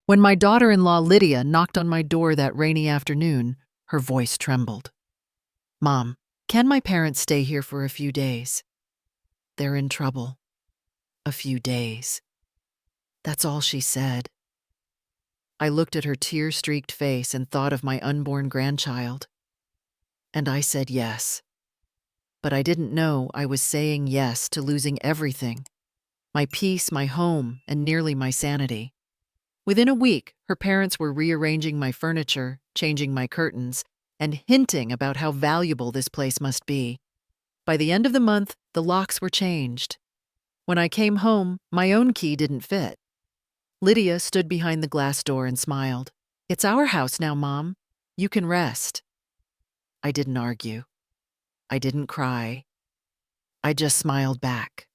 When my daughter-in-law Lydia knocked on my door that rainy afternoon, her voice trembled. "Mom, can my parents stay here for a few days? They're in trouble." A few days. That's all she said. I looked at her tear-streaked face and thought of my unborn grandchild. And I said yes. But I didn't know I was saying yes to losing everything. My peace, my home, and nearly my sanity. Within a week, her parents were rearranging my furniture, changing my curtains, and hinting about how valuable this place must be. By the end of the month, the locks were changed. When I came home, my own key didn't fit. Lydia stood behind the glass door and smiled. "It's our house now, Mom. You can rest." I didn't argue. I didn't cry. I just smiled back.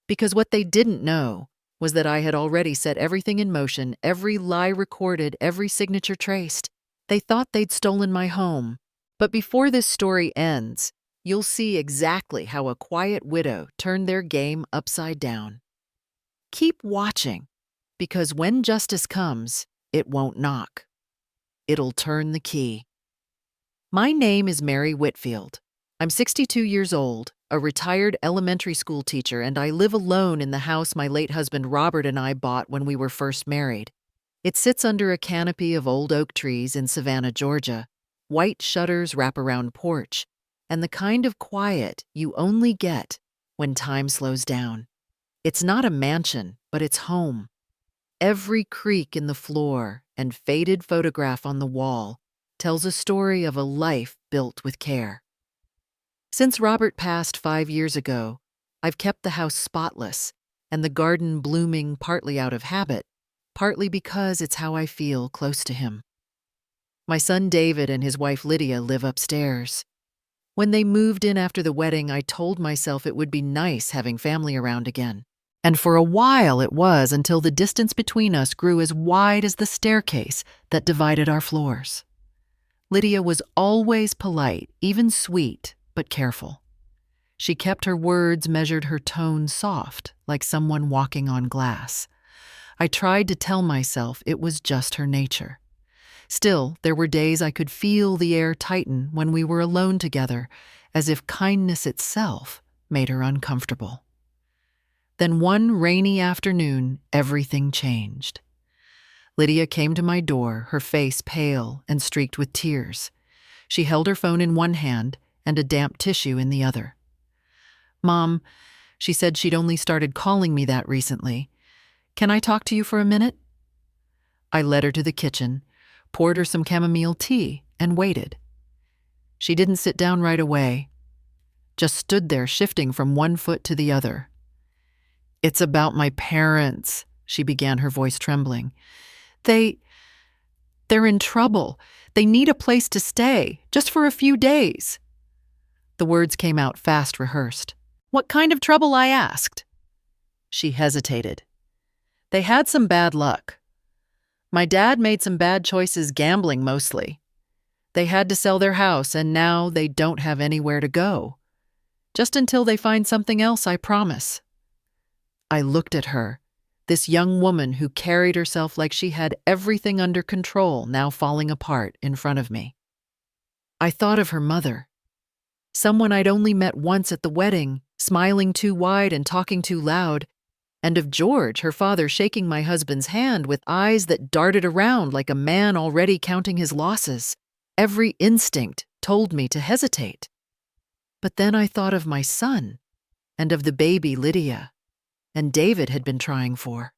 Because what they didn't know was that I had already set everything in motion, every lie recorded, every signature traced. They thought they'd stolen my home. But before this story ends, you'll see exactly how a quiet widow turned their game upside down. Keep watching, because when justice comes, it won't knock. It'll turn the key. My name is Mary Whitfield. I'm 62 years old, a retired elementary school teacher, and I live alone in the house my late husband Robert and I bought when we were first married. It sits under a canopy of old oak trees in Savannah, Georgia. White shutters wrap around porch, and the kind of quiet you only get when time slows down. It's not a mansion, but it's home. Every creak in the floor and faded photograph on the wall tells a story of a life built with care. Since Robert passed 5 years ago, I've kept the house spotless and the garden blooming partly out of habit, partly because it's how I feel close to him. My son David and his wife Lydia live upstairs. When they moved in after the wedding, I told myself it would be nice having family around again. And for a while it was, until the distance between us grew as wide as the staircase that divided our floors. Lydia was always polite, even sweet, but careful. She kept her words, measured her tone soft, like someone walking on glass. I tried to tell myself it was just her nature. Still, there were days I could feel the air tighten when we were alone together, as if kindness itself made her uncomfortable. Then one rainy afternoon, everything changed. Lydia came to my door, her face pale and streaked with tears. She held her phone in one hand and a damp tissue in the other. "Mom," she said, she'd only started calling me that recently. "Can I talk to you for a minute?" I led her to the kitchen, poured her some chamomile tea, and waited. She didn't sit down right away, just stood there shifting from one foot to the other. "It's about my parents," she began, her voice trembling. They're in trouble. They need a place to stay, just for a few days." The words came out fast rehearsed. "What kind of trouble?" I asked. She hesitated. "They had some bad luck. My dad made some bad choices, gambling mostly. They had to sell their house, and now they don't have anywhere to go. Just until they find something else, I promise." I looked at her, this young woman who carried herself like she had everything under control, now falling apart in front of me. I thought of her mother, someone I'd only met once at the wedding, smiling too wide and talking too loud, and of George, her father, shaking my husband's hand with eyes that darted around like a man already counting his losses. Every instinct told me to hesitate. But then I thought of my son, and of the baby Lydia, and David had been trying for.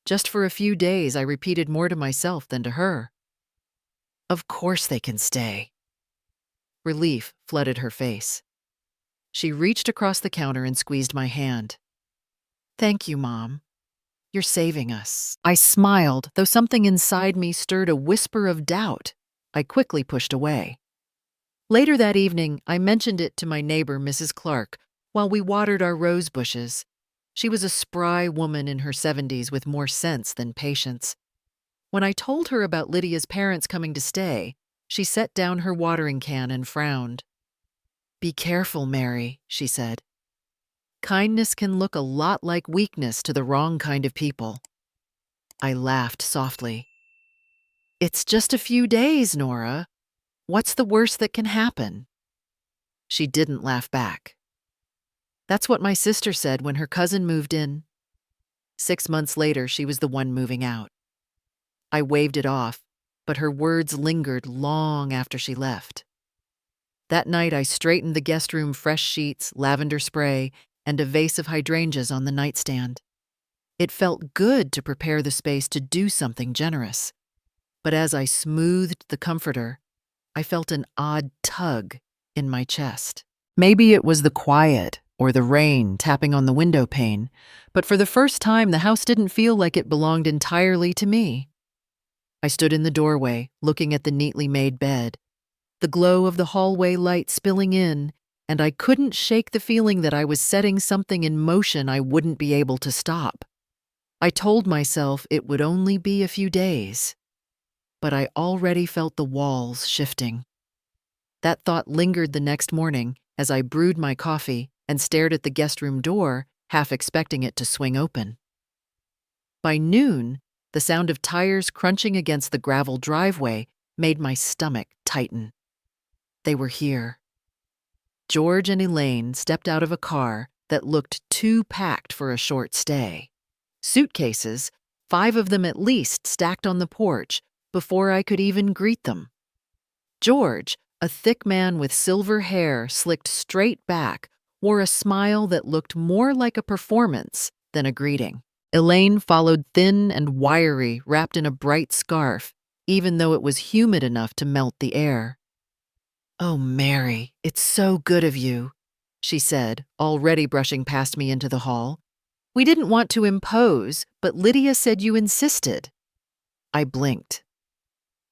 Just for a few days, I repeated more to myself than to her. "Of course they can stay." Relief flooded her face. She reached across the counter and squeezed my hand. "Thank you, Mom. You're saving us." I smiled, though something inside me stirred a whisper of doubt. I quickly pushed away. Later that evening, I mentioned it to my neighbor, Mrs. Clark, while we watered our rose bushes. She was a spry woman in her 70s with more sense than patience. When I told her about Lydia's parents coming to stay, she set down her watering can and frowned. "Be careful, Mary," she said. "Kindness can look a lot like weakness to the wrong kind of people." I laughed softly. "It's just a few days, Nora. What's the worst that can happen?" She didn't laugh back. "That's what my sister said when her cousin moved in. 6 months later, she was the one moving out." I waved it off, but her words lingered long after she left. That night, I straightened the guest room fresh sheets, lavender spray, and a vase of hydrangeas on the nightstand. It felt good to prepare the space to do something generous. But as I smoothed the comforter, I felt an odd tug in my chest. Maybe it was the quiet or the rain tapping on the window pane, but for the first time, the house didn't feel like it belonged entirely to me. I stood in the doorway, looking at the neatly made bed, the glow of the hallway light spilling in, and I couldn't shake the feeling that I was setting something in motion I wouldn't be able to stop. I told myself it would only be a few days, but I already felt the walls shifting. That thought lingered the next morning as I brewed my coffee and stared at the guest room door, half expecting it to swing open. By noon, the sound of tires crunching against the gravel driveway made my stomach tighten. They were here. George and Elaine stepped out of a car that looked too packed for a short stay. Suitcases, 5 of them at least, stacked on the porch before I could even greet them. George, a thick man with silver hair slicked straight back, wore a smile that looked more like a performance than a greeting. Elaine followed, thin and wiry, wrapped in a bright scarf, even though it was humid enough to melt the air. "Oh, Mary, it's so good of you," she said, already brushing past me into the hall. "We didn't want to impose, but Lydia said you insisted." I blinked.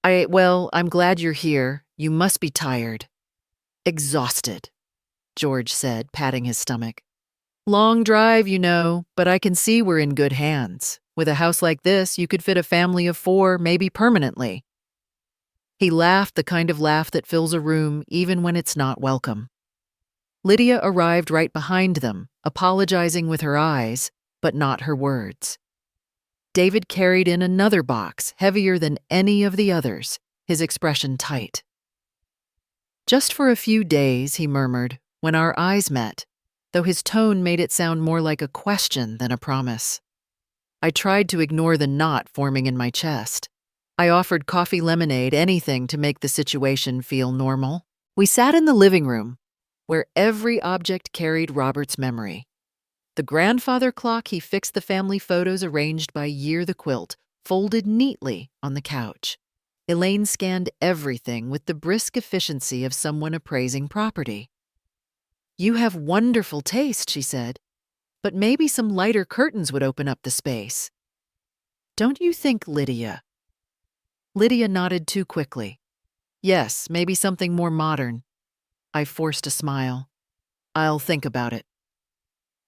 Well, I'm glad you're here. You must be tired." "Exhausted," George said, patting his stomach. "Long drive, you know, but I can see we're in good hands. With a house like this, you could fit a family of 4, maybe permanently." He laughed, the kind of laugh that fills a room even when it's not welcome. Lydia arrived right behind them, apologizing with her eyes, but not her words. David carried in another box, heavier than any of the others, his expression tight. "Just for a few days," he murmured, when our eyes met, though his tone made it sound more like a question than a promise. I tried to ignore the knot forming in my chest. I offered coffee, lemonade, anything to make the situation feel normal. We sat in the living room, where every object carried Robert's memory. The grandfather clock he fixed, the family photos arranged by year, the quilt, folded neatly on the couch. Elaine scanned everything with the brisk efficiency of someone appraising property. "You have wonderful taste," she said, "but maybe some lighter curtains would open up the space. Don't you think, Lydia?" Lydia nodded too quickly. "Yes, maybe something more modern." I forced a smile. "I'll think about it."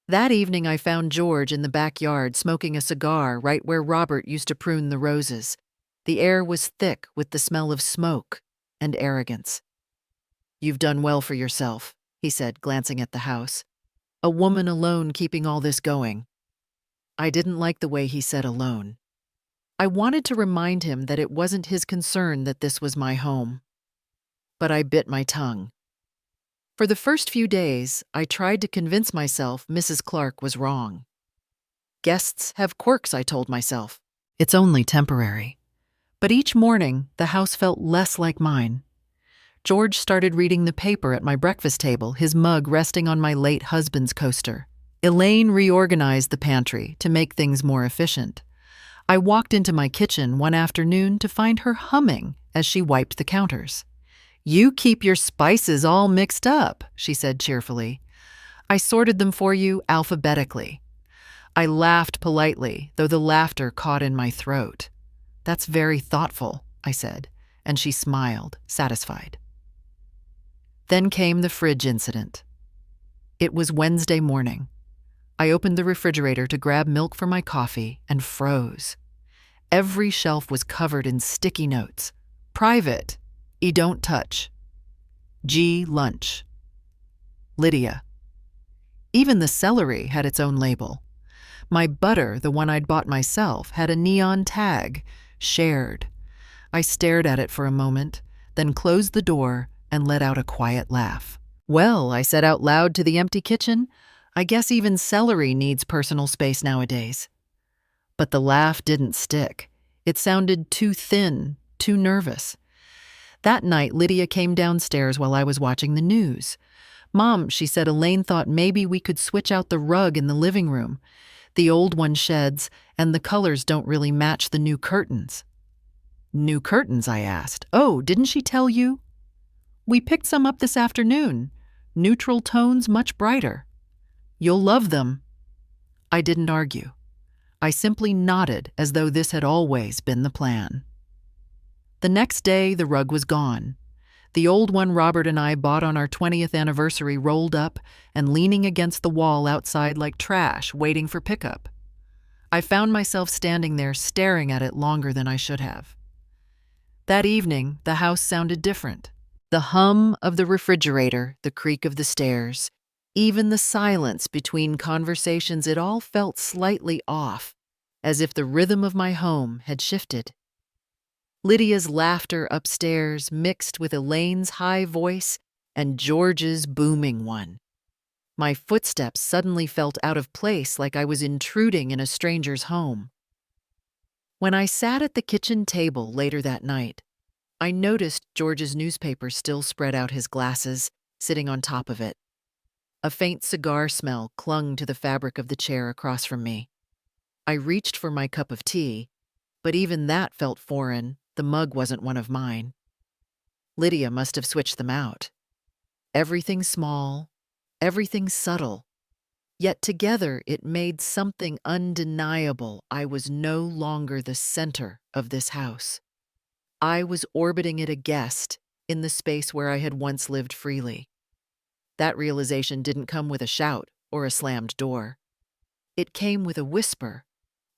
That evening, I found George in the backyard smoking a cigar right where Robert used to prune the roses. The air was thick with the smell of smoke and arrogance. "You've done well for yourself," he said, glancing at the house. "A woman alone keeping all this going." I didn't like the way he said alone. I wanted to remind him that it wasn't his concern that this was my home. But I bit my tongue. For the first few days, I tried to convince myself Mrs. Clark was wrong. Guests have quirks, I told myself. It's only temporary. But each morning, the house felt less like mine. George started reading the paper at my breakfast table, his mug resting on my late husband's coaster. Elaine reorganized the pantry to make things more efficient. I walked into my kitchen one afternoon to find her humming as she wiped the counters. "You keep your spices all mixed up," she said cheerfully. "I sorted them for you alphabetically." I laughed politely, though the laughter caught in my throat. "That's very thoughtful," I said, and she smiled, satisfied. Then came the fridge incident. It was Wednesday morning. I opened the refrigerator to grab milk for my coffee and froze. Every shelf was covered in sticky notes. "Private. E don't touch. G lunch. Lydia." Even the celery had its own label. My butter, the one I'd bought myself, had a neon tag, shared. I stared at it for a moment, then closed the door and let out a quiet laugh. Well, I said out loud to the empty kitchen, I guess even celery needs personal space nowadays. But the laugh didn't stick. It sounded too thin, too nervous. That night, Lydia came downstairs while I was watching the news. Mom, she said, Elaine thought maybe we could switch out the rug in the living room. The old one sheds, and the colors don't really match the new curtains. New curtains, I asked. Oh, didn't she tell you? We picked some up this afternoon. Neutral tones, much brighter. You'll love them. I didn't argue. I simply nodded as though this had always been the plan. The next day, the rug was gone. The old one Robert and I bought on our 20th anniversary rolled up and leaning against the wall outside like trash, waiting for pickup. I found myself standing there staring at it longer than I should have. That evening, the house sounded different. The hum of the refrigerator, the creak of the stairs, even the silence between conversations, it all felt slightly off, as if the rhythm of my home had shifted. Lydia's laughter upstairs mixed with Elaine's high voice and George's booming one. My footsteps suddenly felt out of place, like I was intruding in a stranger's home. When I sat at the kitchen table later that night, I noticed George's newspaper still spread out his glasses, sitting on top of it. A faint cigar smell clung to the fabric of the chair across from me. I reached for my cup of tea, but even that felt foreign. The mug wasn't one of mine. Lydia must have switched them out. Everything small, everything subtle. Yet together it made something undeniable. I was no longer the center of this house. I was orbiting it, a guest, in the space where I had once lived freely. That realization didn't come with a shout or a slammed door. It came with a whisper,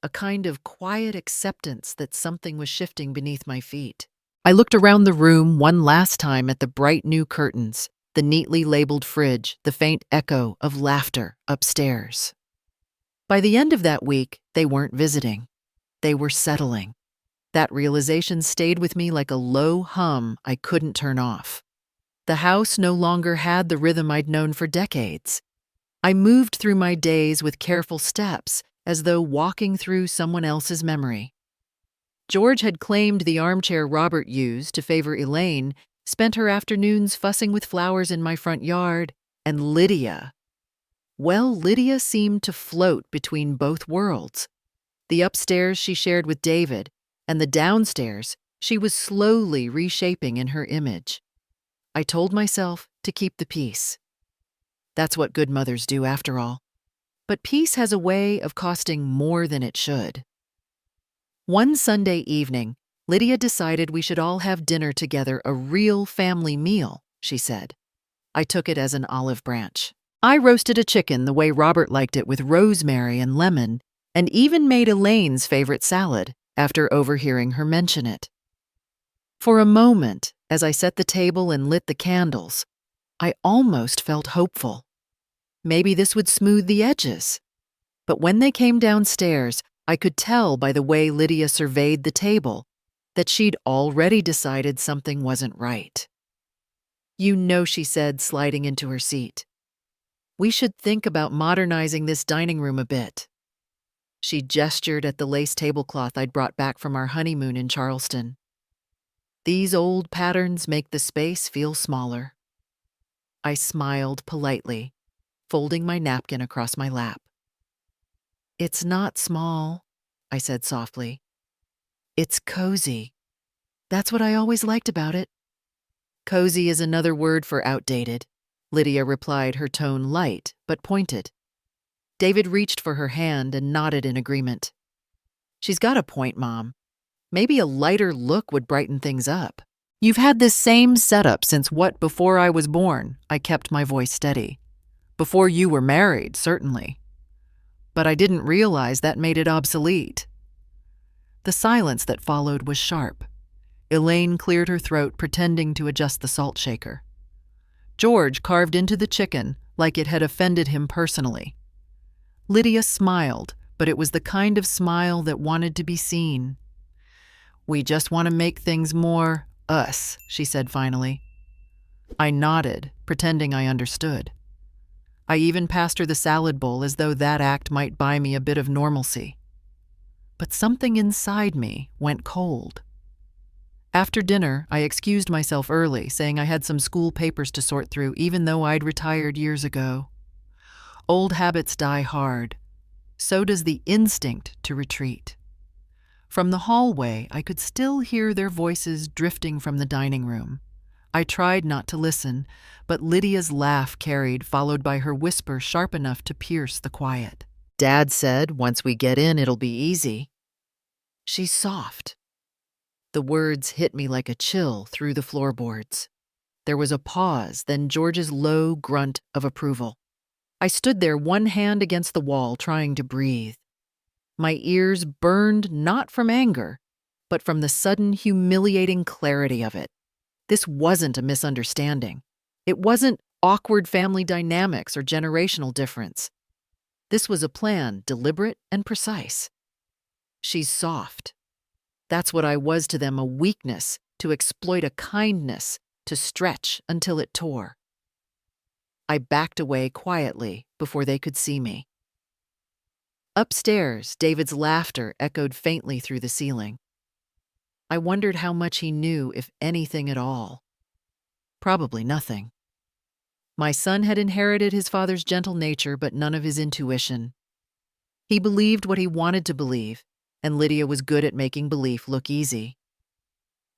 a kind of quiet acceptance that something was shifting beneath my feet. I looked around the room one last time at the bright new curtains, the neatly labeled fridge, the faint echo of laughter upstairs. By the end of that week, they weren't visiting. They were settling. That realization stayed with me like a low hum I couldn't turn off. The house no longer had the rhythm I'd known for decades. I moved through my days with careful steps, as though walking through someone else's memory. George had claimed the armchair Robert used to favor Elaine, spent her afternoons fussing with flowers in my front yard, and Lydia. Well, Lydia seemed to float between both worlds. The upstairs she shared with David, and the downstairs she was slowly reshaping in her image. I told myself to keep the peace. That's what good mothers do, after all. But peace has a way of costing more than it should. One Sunday evening, Lydia decided we should all have dinner together, a real family meal, she said. I took it as an olive branch. I roasted a chicken the way Robert liked it, with rosemary and lemon, and even made Elaine's favorite salad after overhearing her mention it. For a moment, as I set the table and lit the candles, I almost felt hopeful. Maybe this would smooth the edges. But when they came downstairs, I could tell by the way Lydia surveyed the table that she'd already decided something wasn't right. You know, she said, sliding into her seat, we should think about modernizing this dining room a bit. She gestured at the lace tablecloth I'd brought back from our honeymoon in Charleston. These old patterns make the space feel smaller. I smiled politely, folding my napkin across my lap. It's not small, I said softly. It's cozy. That's what I always liked about it. Cozy is another word for outdated, Lydia replied, her tone light but pointed. David reached for her hand and nodded in agreement. She's got a point, Mom. Maybe a lighter look would brighten things up. You've had this same setup since before I was born, I kept my voice steady. Before you were married, certainly. But I didn't realize that made it obsolete. The silence that followed was sharp. Elaine cleared her throat, pretending to adjust the salt shaker. George carved into the chicken like it had offended him personally. Lydia smiled, but it was the kind of smile that wanted to be seen. "We just want to make things more us," she said finally. I nodded, pretending I understood. I even passed her the salad bowl as though that act might buy me a bit of normalcy. But something inside me went cold. After dinner, I excused myself early, saying I had some school papers to sort through, even though I'd retired years ago. Old habits die hard. So does the instinct to retreat. From the hallway, I could still hear their voices drifting from the dining room. I tried not to listen, but Lydia's laugh carried, followed by her whisper sharp enough to pierce the quiet. "Dad said, once we get in, it'll be easy." She's soft. The words hit me like a chill through the floorboards. There was a pause, then George's low grunt of approval. I stood there, one hand against the wall, trying to breathe. My ears burned not from anger, but from the sudden, humiliating clarity of it. This wasn't a misunderstanding. It wasn't awkward family dynamics or generational difference. This was a plan, deliberate and precise. She's soft. That's what I was to them, a weakness, to exploit a kindness, to stretch until it tore. I backed away quietly before they could see me. Upstairs, David's laughter echoed faintly through the ceiling. I wondered how much he knew, if anything at all. Probably nothing. My son had inherited his father's gentle nature, but none of his intuition. He believed what he wanted to believe, and Lydia was good at making belief look easy.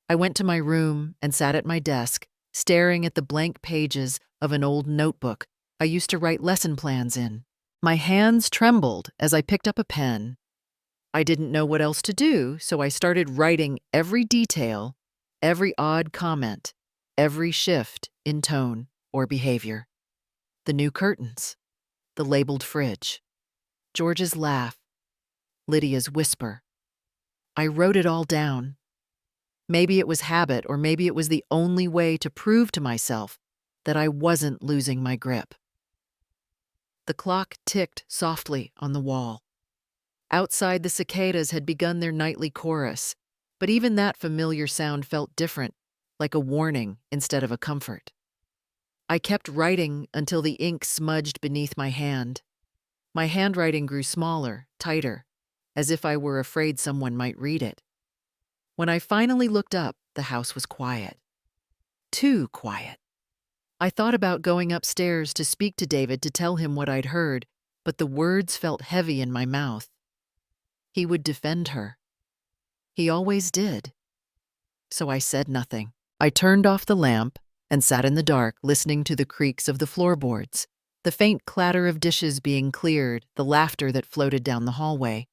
I went to my room and sat at my desk, staring at the blank pages of an old notebook I used to write lesson plans in. My hands trembled as I picked up a pen. I didn't know what else to do, so I started writing every detail, every odd comment, every shift in tone or behavior. The new curtains, the labeled fridge, George's laugh, Lydia's whisper. I wrote it all down. Maybe it was habit, or maybe it was the only way to prove to myself that I wasn't losing my grip. The clock ticked softly on the wall. Outside, the cicadas had begun their nightly chorus, but even that familiar sound felt different, like a warning instead of a comfort. I kept writing until the ink smudged beneath my hand. My handwriting grew smaller, tighter, as if I were afraid someone might read it. When I finally looked up, the house was quiet. Too quiet. I thought about going upstairs to speak to David to tell him what I'd heard, but the words felt heavy in my mouth. He would defend her. He always did. So I said nothing. I turned off the lamp and sat in the dark, listening to the creaks of the floorboards, the faint clatter of dishes being cleared, the laughter that floated down the hallway.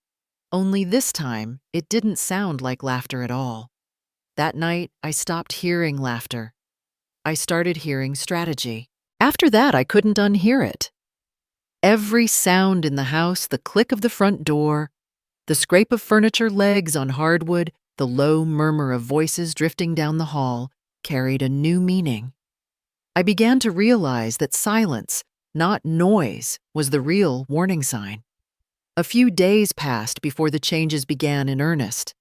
Only this time, it didn't sound like laughter at all. That night, I stopped hearing laughter. I started hearing strategy. After that, I couldn't unhear it. Every sound in the house, the click of the front door, the scrape of furniture legs on hardwood, the low murmur of voices drifting down the hall, carried a new meaning. I began to realize that silence, not noise, was the real warning sign. A few days passed before the changes began in earnest.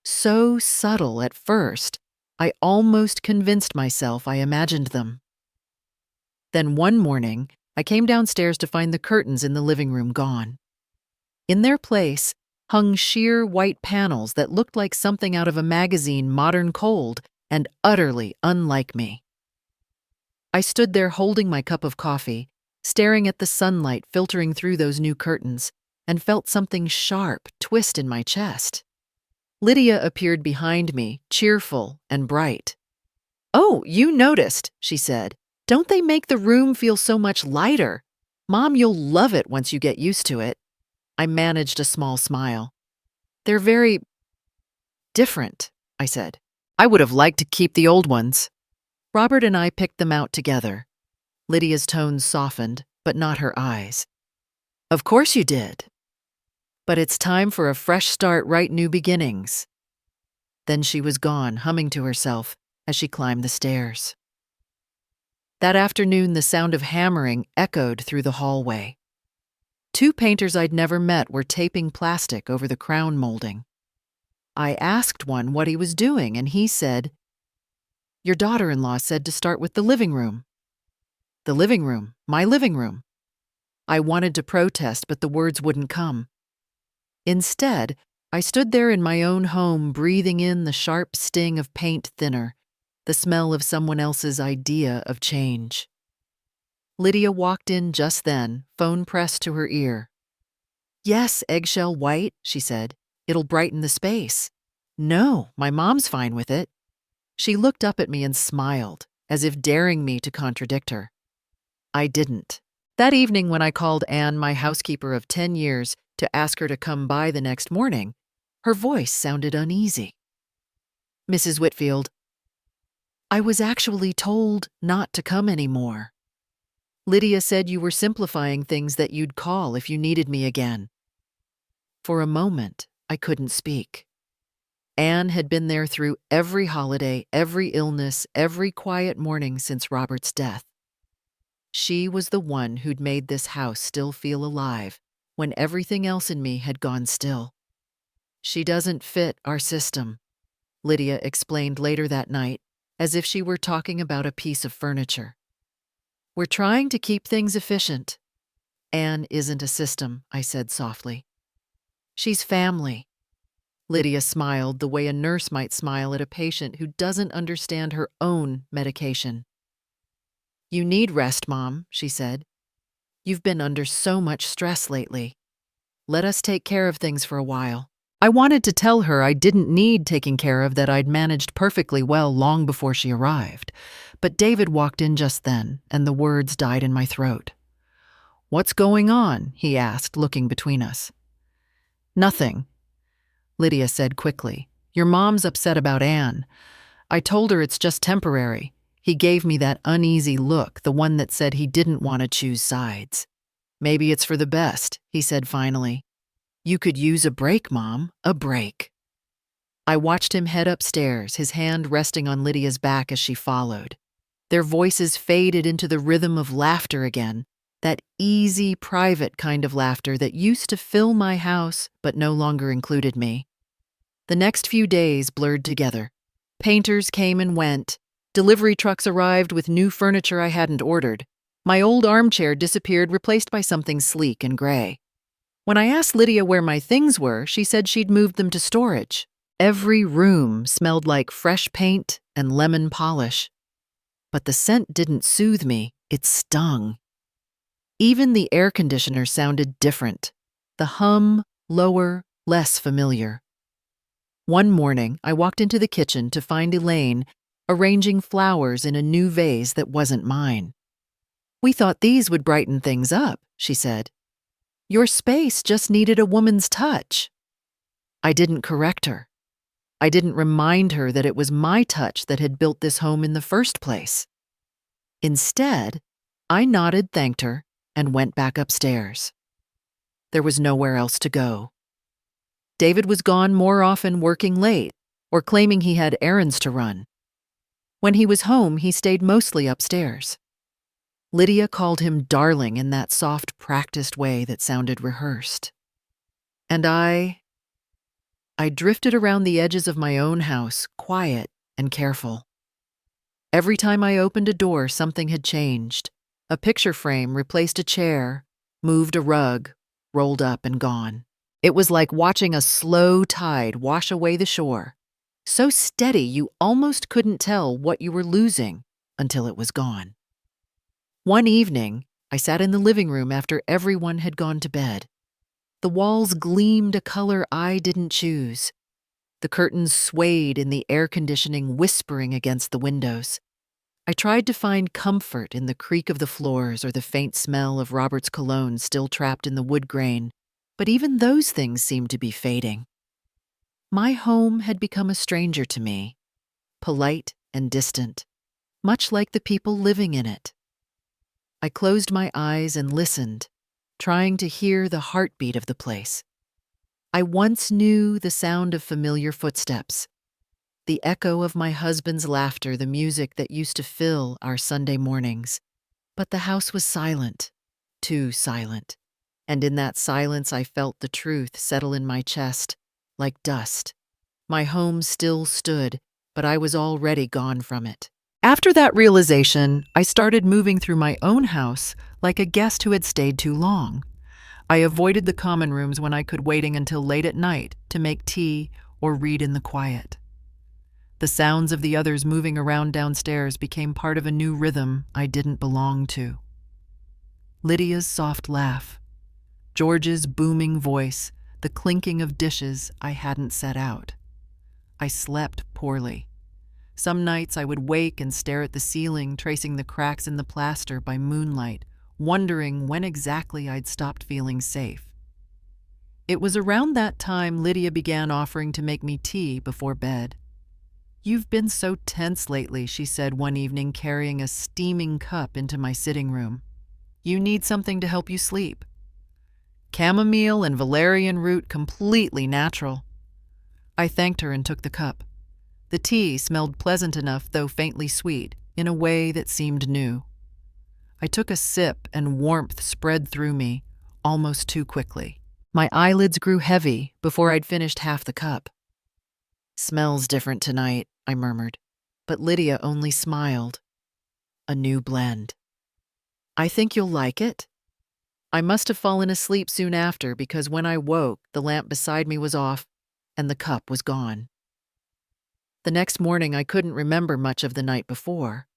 So subtle at first, I almost convinced myself I imagined them. Then one morning, I came downstairs to find the curtains in the living room gone. In their place hung sheer white panels that looked like something out of a magazine, modern cold, and utterly unlike me. I stood there holding my cup of coffee, staring at the sunlight filtering through those new curtains, and felt something sharp twist in my chest. Lydia appeared behind me, cheerful and bright. "Oh, you noticed," she said. "Don't they make the room feel so much lighter? Mom, you'll love it once you get used to it." I managed a small smile. "They're very different," I said. "I would have liked to keep the old ones." Robert and I picked them out together. Lydia's tones softened, but not her eyes. "Of course you did. But it's time for a fresh start, right? New beginnings." Then she was gone, humming to herself as she climbed the stairs. That afternoon, the sound of hammering echoed through the hallway. Two painters I'd never met were taping plastic over the crown molding. I asked one what he was doing, and he said, "Your daughter-in-law said to start with the living room." The living room, my living room. I wanted to protest, but the words wouldn't come. Instead, I stood there in my own home, breathing in the sharp sting of paint thinner, the smell of someone else's idea of change. Lydia walked in just then, phone pressed to her ear. "Yes, eggshell white," she said. "It'll brighten the space." "No, my mom's fine with it." She looked up at me and smiled, as if daring me to contradict her. I didn't. That evening when I called Anne, my housekeeper of 10 years, to ask her to come by the next morning, her voice sounded uneasy. "Mrs. Whitfield, I was actually told not to come anymore. Lydia said you were simplifying things that you'd call if you needed me again." For a moment, I couldn't speak. Anne had been there through every holiday, every illness, every quiet morning since Robert's death. She was the one who'd made this house still feel alive when everything else in me had gone still. "She doesn't fit our system," Lydia explained later that night, as if she were talking about a piece of furniture. "We're trying to keep things efficient." "Anne isn't a system," I said softly. "She's family." Lydia smiled the way a nurse might smile at a patient who doesn't understand her own medication. "You need rest, Mom," she said. "You've been under so much stress lately. Let us take care of things for a while." I wanted to tell her I didn't need taking care of, that I'd managed perfectly well long before she arrived. But David walked in just then, and the words died in my throat. "What's going on?" he asked, looking between us. "Nothing," Lydia said quickly. "Your mom's upset about Anne. I told her it's just temporary." He gave me that uneasy look, the one that said he didn't want to choose sides. "Maybe it's for the best," he said finally. "You could use a break, Mom, a break." I watched him head upstairs, his hand resting on Lydia's back as she followed. Their voices faded into the rhythm of laughter again, that easy, private kind of laughter that used to fill my house but no longer included me. The next few days blurred together. Painters came and went. Delivery trucks arrived with new furniture I hadn't ordered. My old armchair disappeared, replaced by something sleek and gray. When I asked Lydia where my things were, she said she'd moved them to storage. Every room smelled like fresh paint and lemon polish. But the scent didn't soothe me, it stung. Even the air conditioner sounded different. The hum, lower, less familiar. One morning, I walked into the kitchen to find Elaine arranging flowers in a new vase that wasn't mine. "We thought these would brighten things up," she said. "Your space just needed a woman's touch." I didn't correct her. I didn't remind her that it was my touch that had built this home in the first place. Instead, I nodded, thanked her, and went back upstairs. There was nowhere else to go. David was gone more often, working late, or claiming he had errands to run. When he was home, he stayed mostly upstairs. Lydia called him darling in that soft, practiced way that sounded rehearsed. And I drifted around the edges of my own house, quiet and careful. Every time I opened a door, something had changed. A picture frame replaced a chair, moved a rug, rolled up and gone. It was like watching a slow tide wash away the shore, so steady you almost couldn't tell what you were losing until it was gone. One evening, I sat in the living room after everyone had gone to bed. The walls gleamed a color I didn't choose. The curtains swayed in the air conditioning, whispering against the windows. I tried to find comfort in the creak of the floors or the faint smell of Robert's cologne still trapped in the wood grain, but even those things seemed to be fading. My home had become a stranger to me, polite and distant, much like the people living in it. I closed my eyes and listened, trying to hear the heartbeat of the place. I once knew the sound of familiar footsteps, the echo of my husband's laughter, the music that used to fill our Sunday mornings. But the house was silent, too silent, and in that silence I felt the truth settle in my chest like dust. My home still stood, but I was already gone from it. After that realization, I started moving through my own house like a guest who had stayed too long. I avoided the common rooms when I could, waiting until late at night to make tea or read in the quiet. The sounds of the others moving around downstairs became part of a new rhythm I didn't belong to. Lydia's soft laugh, George's booming voice, the clinking of dishes I hadn't set out. I slept poorly. Some nights I would wake and stare at the ceiling, tracing the cracks in the plaster by moonlight, wondering when exactly I'd stopped feeling safe. It was around that time Lydia began offering to make me tea before bed. "You've been so tense lately," she said one evening, carrying a steaming cup into my sitting room. "You need something to help you sleep." Chamomile and valerian root, completely natural. I thanked her and took the cup. The tea smelled pleasant enough, though faintly sweet, in a way that seemed new. I took a sip and warmth spread through me, almost too quickly. My eyelids grew heavy before I'd finished half the cup. "Smells different tonight," I murmured, but Lydia only smiled. "A new blend. I think you'll like it." I must have fallen asleep soon after, because when I woke, the lamp beside me was off and the cup was gone. The next morning, I couldn't remember much of the night before.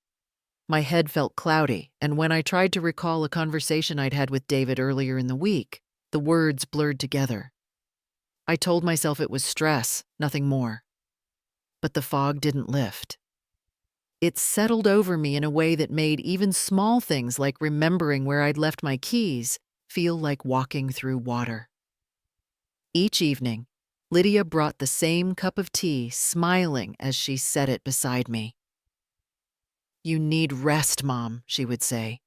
My head felt cloudy, and when I tried to recall a conversation I'd had with David earlier in the week, the words blurred together. I told myself it was stress, nothing more. But the fog didn't lift. It settled over me in a way that made even small things like remembering where I'd left my keys feel like walking through water. Each evening, Lydia brought the same cup of tea, smiling as she set it beside me. "You need rest, Mom," she would say.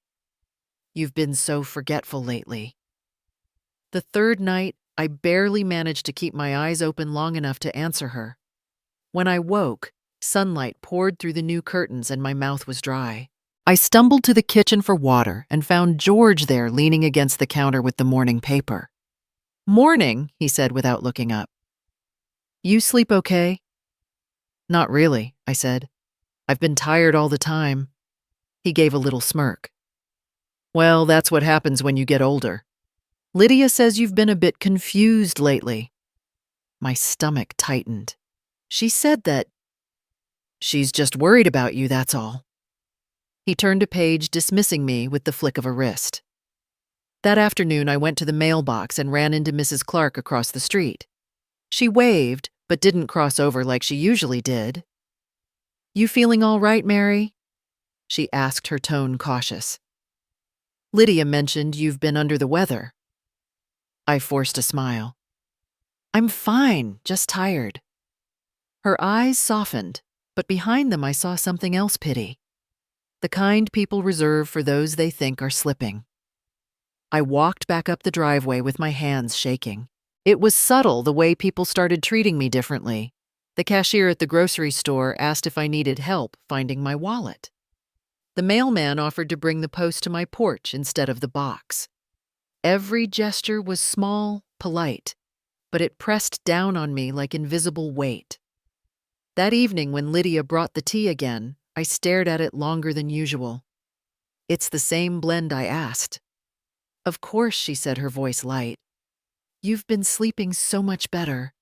"You've been so forgetful lately." The third night, I barely managed to keep my eyes open long enough to answer her. When I woke, sunlight poured through the new curtains and my mouth was dry. I stumbled to the kitchen for water and found George there leaning against the counter with the morning paper. "Morning," he said without looking up. "You sleep okay?" "Not really," I said. "I've been tired all the time." He gave a little smirk. "Well, that's what happens when you get older. Lydia says you've been a bit confused lately." My stomach tightened. She said that she's just worried about you, that's all. He turned a page, dismissing me with the flick of a wrist. That afternoon, I went to the mailbox and ran into Mrs. Clark across the street. She waved, but didn't cross over like she usually did. "You feeling all right, Mary?" she asked, her tone cautious. "Lydia mentioned you've been under the weather." I forced a smile. "I'm fine, just tired." Her eyes softened, but behind them I saw something else: pity. The kind people reserve for those they think are slipping. I walked back up the driveway with my hands shaking. It was subtle, the way people started treating me differently. The cashier at the grocery store asked if I needed help finding my wallet. The mailman offered to bring the post to my porch instead of the box. Every gesture was small, polite, but it pressed down on me like invisible weight. That evening, when Lydia brought the tea again, I stared at it longer than usual. "It's the same blend I asked." "Of course," she said, her voice light. "You've been sleeping so much better."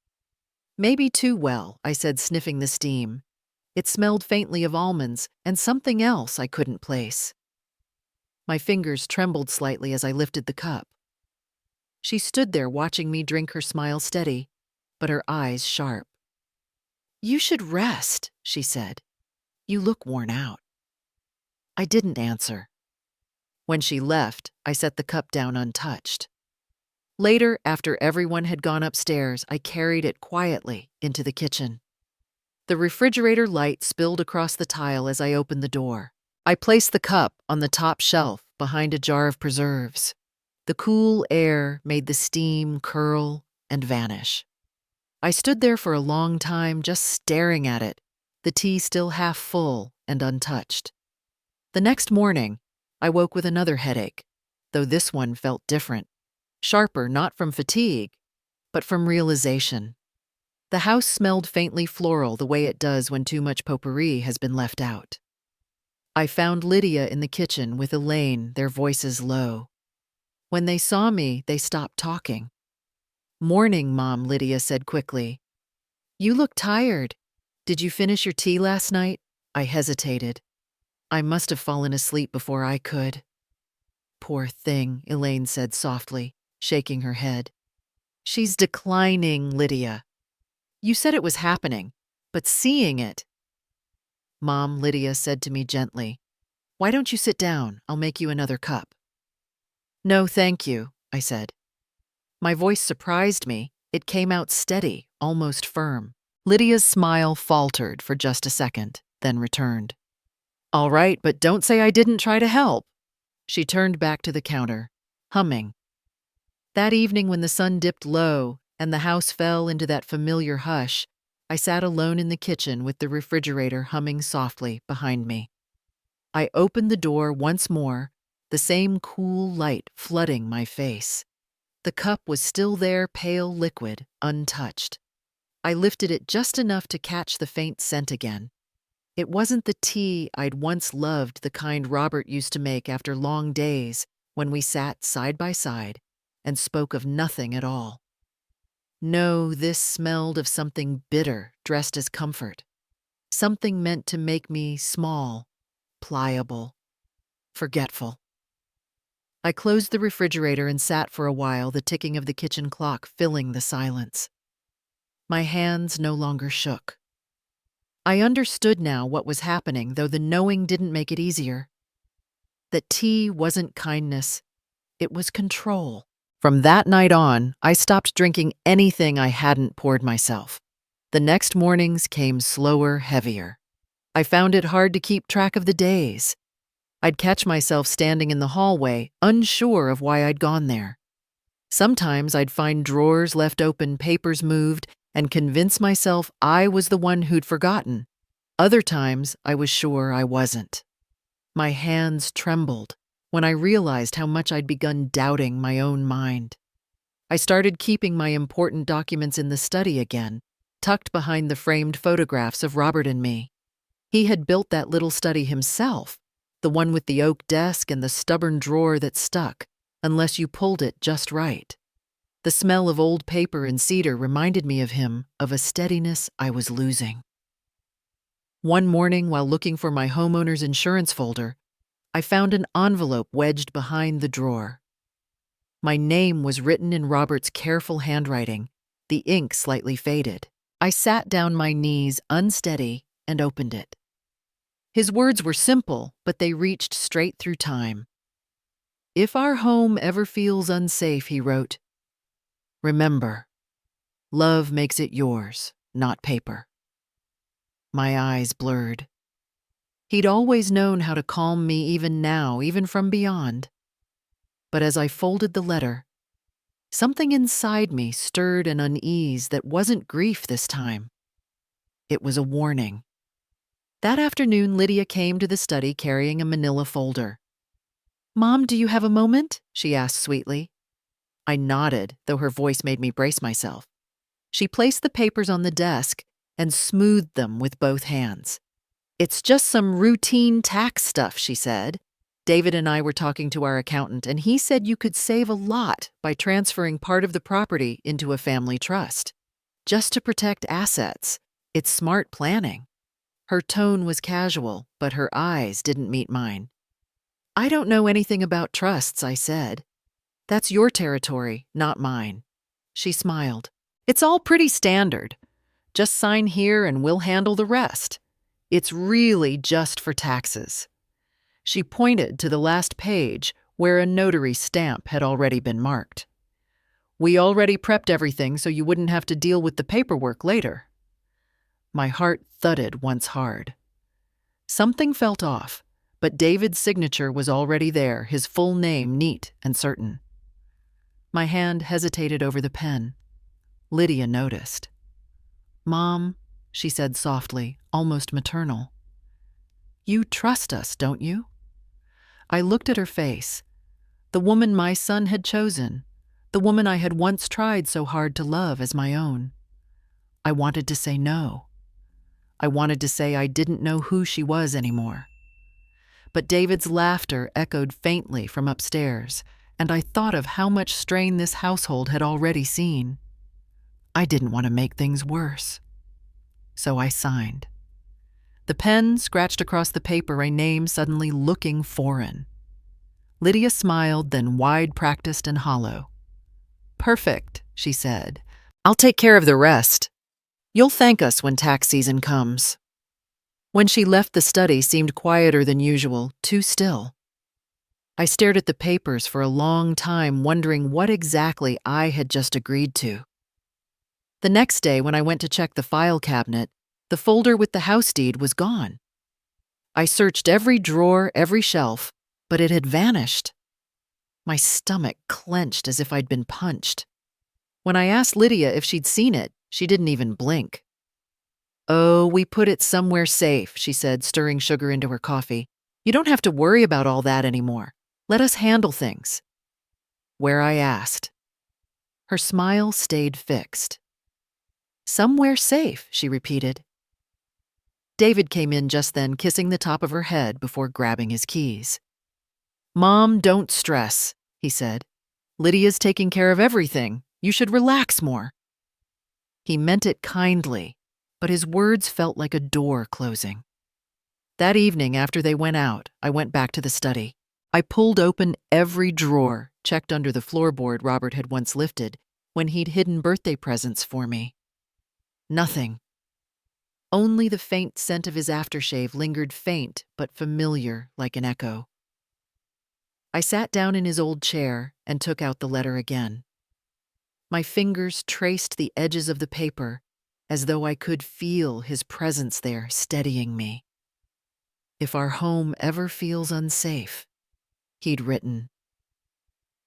"Maybe too well," I said, sniffing the steam. It smelled faintly of almonds and something else I couldn't place. My fingers trembled slightly as I lifted the cup. She stood there watching me drink, her smile steady, but her eyes sharp. "You should rest," she said. "You look worn out." I didn't answer. When she left, I set the cup down untouched. Later, after everyone had gone upstairs, I carried it quietly into the kitchen. The refrigerator light spilled across the tile as I opened the door. I placed the cup on the top shelf behind a jar of preserves. The cool air made the steam curl and vanish. I stood there for a long time, just staring at it, the tea still half full and untouched. The next morning, I woke with another headache, though this one felt different. sharper not from fatigue, but from realization. The house smelled faintly floral the way it does when too much potpourri has been left out. I found Lydia in the kitchen with Elaine, their voices low. When they saw me, they stopped talking. "Morning, Mom," Lydia said quickly. "You look tired. Did you finish your tea last night?" I hesitated. I must have fallen asleep before I could. "Poor thing," Elaine said softly, shaking her head. "She's declining, Lydia. You said it was happening, but seeing it—" "Mom," Lydia said to me gently, "why don't you sit down? I'll make you another cup." "No, thank you," I said. My voice surprised me. It came out steady, almost firm. Lydia's smile faltered for just a second, then returned. "All right, but don't say I didn't try to help." She turned back to the counter, humming. That evening when the sun dipped low and the house fell into that familiar hush, I sat alone in the kitchen with the refrigerator humming softly behind me. I opened the door once more, the same cool light flooding my face. The cup was still there, pale liquid, untouched. I lifted it just enough to catch the faint scent again. It wasn't the tea I'd once loved, the kind Robert used to make after long days when we sat side by side and spoke of nothing at all. No, this smelled of something bitter dressed as comfort. Something meant to make me small, pliable, forgetful. I closed the refrigerator and sat for a while, the ticking of the kitchen clock filling the silence. My hands no longer shook. I understood now what was happening, though the knowing didn't make it easier. That tea wasn't kindness, it was control. From that night on, I stopped drinking anything I hadn't poured myself. The next mornings came slower, heavier. I found it hard to keep track of the days. I'd catch myself standing in the hallway, unsure of why I'd gone there. Sometimes I'd find drawers left open, papers moved, and convince myself I was the one who'd forgotten. Other times, I was sure I wasn't. My hands trembled when I realized how much I'd begun doubting my own mind. I started keeping my important documents in the study again, tucked behind the framed photographs of Robert and me. He had built that little study himself, the one with the oak desk and the stubborn drawer that stuck, unless you pulled it just right. The smell of old paper and cedar reminded me of him, of a steadiness I was losing. One morning, while looking for my homeowner's insurance folder, I found an envelope wedged behind the drawer. My name was written in Robert's careful handwriting, the ink slightly faded. I sat down my knees, unsteady, and opened it. His words were simple, but they reached straight through time. "If our home ever feels unsafe," he wrote, "remember, love makes it yours, not paper." My eyes blurred. He'd always known how to calm me, even now, even from beyond. But as I folded the letter, something inside me stirred an unease that wasn't grief this time. It was a warning. That afternoon, Lydia came to the study carrying a manila folder. "Mom, do you have a moment?" she asked sweetly. I nodded, though her voice made me brace myself. She placed the papers on the desk and smoothed them with both hands. "It's just some routine tax stuff," she said. "David and I were talking to our accountant, and he said you could save a lot by transferring part of the property into a family trust. Just to protect assets. It's smart planning." Her tone was casual, but her eyes didn't meet mine. "I don't know anything about trusts," I said. "That's your territory, not mine." She smiled. "It's all pretty standard. Just sign here and we'll handle the rest. It's really just for taxes." She pointed to the last page where a notary stamp had already been marked. "We already prepped everything so you wouldn't have to deal with the paperwork later." My heart thudded once hard. Something felt off, but David's signature was already there, his full name neat and certain. My hand hesitated over the pen. Lydia noticed. "Mom," she said softly, almost maternal, "you trust us, don't you?" I looked at her face, the woman my son had chosen, the woman I had once tried so hard to love as my own. I wanted to say no. I wanted to say I didn't know who she was anymore. But David's laughter echoed faintly from upstairs, and I thought of how much strain this household had already seen. I didn't want to make things worse. So I signed. The pen scratched across the paper a name suddenly looking foreign. Lydia smiled, then wide-practiced and hollow. "Perfect," she said. "I'll take care of the rest. You'll thank us when tax season comes." When she left, the study seemed quieter than usual, too still. I stared at the papers for a long time, wondering what exactly I had just agreed to. The next day, when I went to check the file cabinet, the folder with the house deed was gone. I searched every drawer, every shelf, but it had vanished. My stomach clenched as if I'd been punched. When I asked Lydia if she'd seen it, she didn't even blink. "Oh, we put it somewhere safe," she said, stirring sugar into her coffee. "You don't have to worry about all that anymore. Let us handle things." Where I asked. Her smile stayed fixed. "Somewhere safe," she repeated. David came in just then, kissing the top of her head before grabbing his keys. "Mom, don't stress," he said. "Lydia's taking care of everything. You should relax more." He meant it kindly, but his words felt like a door closing. That evening, after they went out, I went back to the study. I pulled open every drawer, checked under the floorboard Robert had once lifted when he'd hidden birthday presents for me. Nothing. Only the faint scent of his aftershave lingered, faint but familiar like an echo. I sat down in his old chair and took out the letter again. My fingers traced the edges of the paper as though I could feel his presence there steadying me. "If our home ever feels unsafe," he'd written.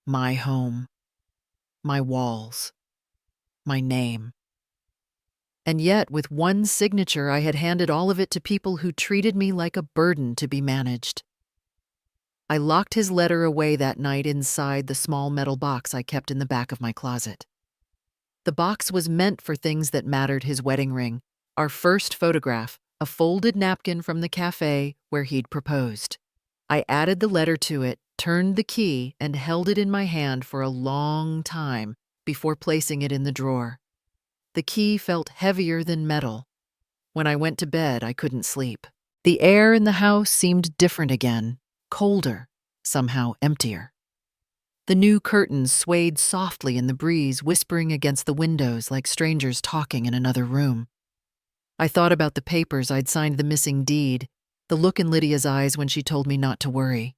My home, my walls, my name. And yet, with one signature, I had handed all of it to people who treated me like a burden to be managed. I locked his letter away that night inside the small metal box I kept in the back of my closet. The box was meant for things that mattered: his wedding ring, our first photograph, a folded napkin from the cafe where he'd proposed. I added the letter to it, turned the key, and held it in my hand for a long time before placing it in the drawer. The key felt heavier than metal. When I went to bed, I couldn't sleep. The air in the house seemed different again, colder, somehow emptier. The new curtains swayed softly in the breeze, whispering against the windows like strangers talking in another room. I thought about the papers I'd signed, the missing deed, the look in Lydia's eyes when she told me not to worry.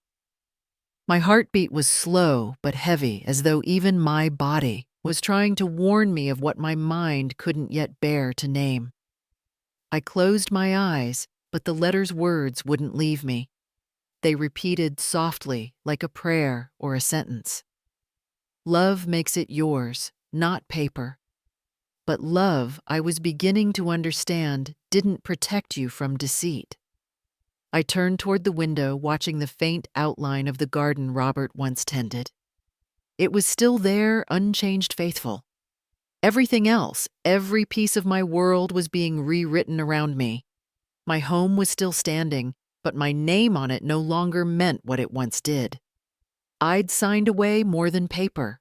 My heartbeat was slow but heavy, as though even my body was trying to warn me of what my mind couldn't yet bear to name. I closed my eyes, but the letter's words wouldn't leave me. They repeated softly, like a prayer or a sentence. Love makes it yours, not paper. But love, I was beginning to understand, didn't protect you from deceit. I turned toward the window, watching the faint outline of the garden Robert once tended. It was still there, unchanged, faithful. Everything else, every piece of my world, was being rewritten around me. My home was still standing, but my name on it no longer meant what it once did. I'd signed away more than paper.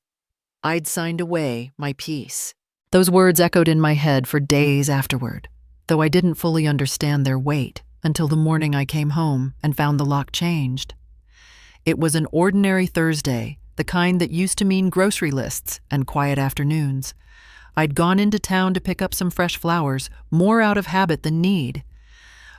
I'd signed away my peace. Those words echoed in my head for days afterward, though I didn't fully understand their weight until the morning I came home and found the lock changed. It was an ordinary Thursday, the kind that used to mean grocery lists and quiet afternoons. I'd gone into town to pick up some fresh flowers, more out of habit than need.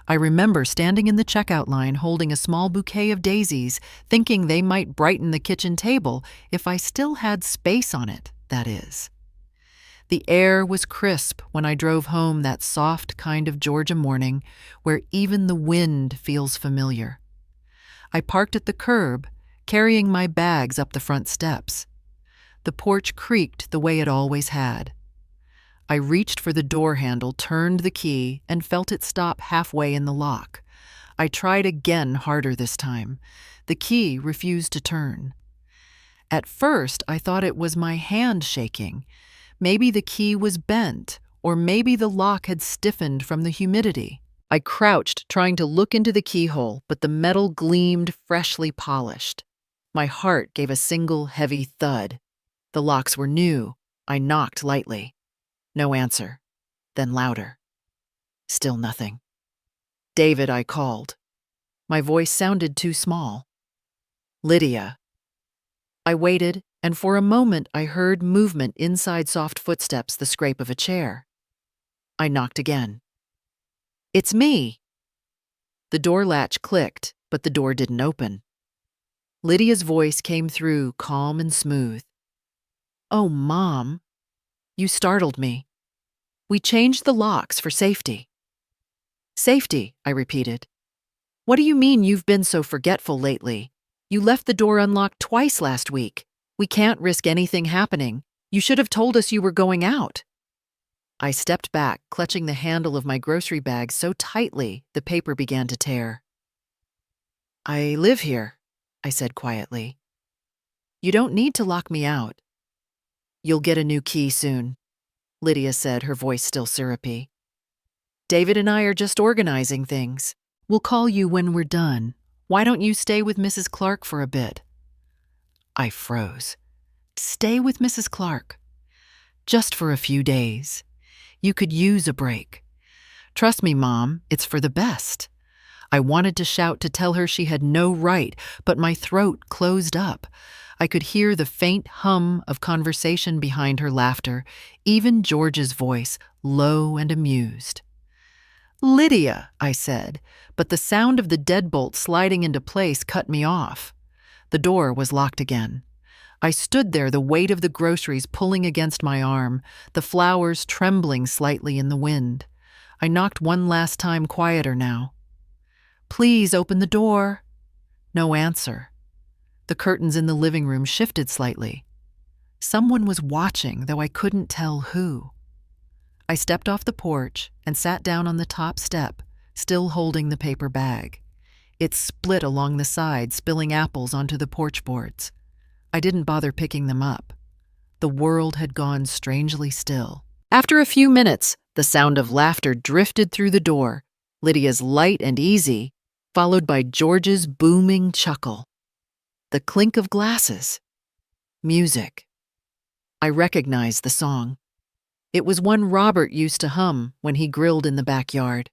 I remember standing in the checkout line holding a small bouquet of daisies, thinking they might brighten the kitchen table if I still had space on it, that is. The air was crisp when I drove home that soft kind of Georgia morning where even the wind feels familiar. I parked at the curb, carrying my bags up the front steps. The porch creaked the way it always had. I reached for the door handle, turned the key, and felt it stop halfway in the lock. I tried again, harder this time. The key refused to turn. At first, I thought it was my hand shaking. Maybe the key was bent, or maybe the lock had stiffened from the humidity. I crouched, trying to look into the keyhole, but the metal gleamed freshly polished. My heart gave a single heavy thud. The locks were new. I knocked lightly. No answer. Then louder. Still nothing. "David," I called. My voice sounded too small. "Lydia." I waited, and for a moment I heard movement inside soft footsteps, the scrape of a chair. I knocked again. "It's me." The door latch clicked, but the door didn't open. Lydia's voice came through, calm and smooth. "Oh, Mom, you startled me. We changed the locks for safety." "Safety," I repeated. "What do you mean you've been so forgetful lately? You left the door unlocked twice last week. We can't risk anything happening. You should have told us you were going out." I stepped back, clutching the handle of my grocery bag so tightly the paper began to tear. "I live here," I said quietly. "You don't need to lock me out." "You'll get a new key soon," Lydia said, her voice still syrupy. "David and I are just organizing things. We'll call you when we're done. Why don't you stay with Mrs. Clark for a bit?" I froze. Stay with Mrs. Clark? Just for a few days. You could use a break. Trust me, Mom, it's for the best. I wanted to shout to tell her she had no right, but my throat closed up. I could hear the faint hum of conversation behind her laughter, even George's voice, low and amused. "Lydia," I said, but the sound of the deadbolt sliding into place cut me off. The door was locked again. I stood there, the weight of the groceries pulling against my arm, the flowers trembling slightly in the wind. I knocked one last time, quieter now. "Please open the door." No answer. The curtains in the living room shifted slightly. Someone was watching, though I couldn't tell who. I stepped off the porch and sat down on the top step, still holding the paper bag. It split along the side, spilling apples onto the porch boards. I didn't bother picking them up. The world had gone strangely still. After a few minutes, the sound of laughter drifted through the door, Lydia's light and easy, followed by George's booming chuckle. The clink of glasses. Music. I recognized the song. It was one Robert used to hum when he grilled in the backyard.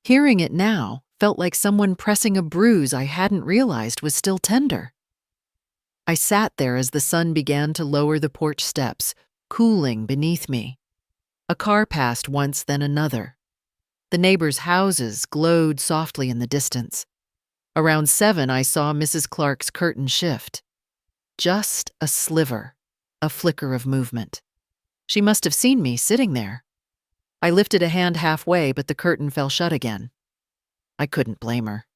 Hearing it now felt like someone pressing a bruise I hadn't realized was still tender. I sat there as the sun began to lower the porch steps, cooling beneath me. A car passed once, then another. The neighbors' houses glowed softly in the distance. Around 7, I saw Mrs. Clark's curtain shift. Just a sliver, a flicker of movement. She must have seen me sitting there. I lifted a hand halfway, but the curtain fell shut again. I couldn't blame her.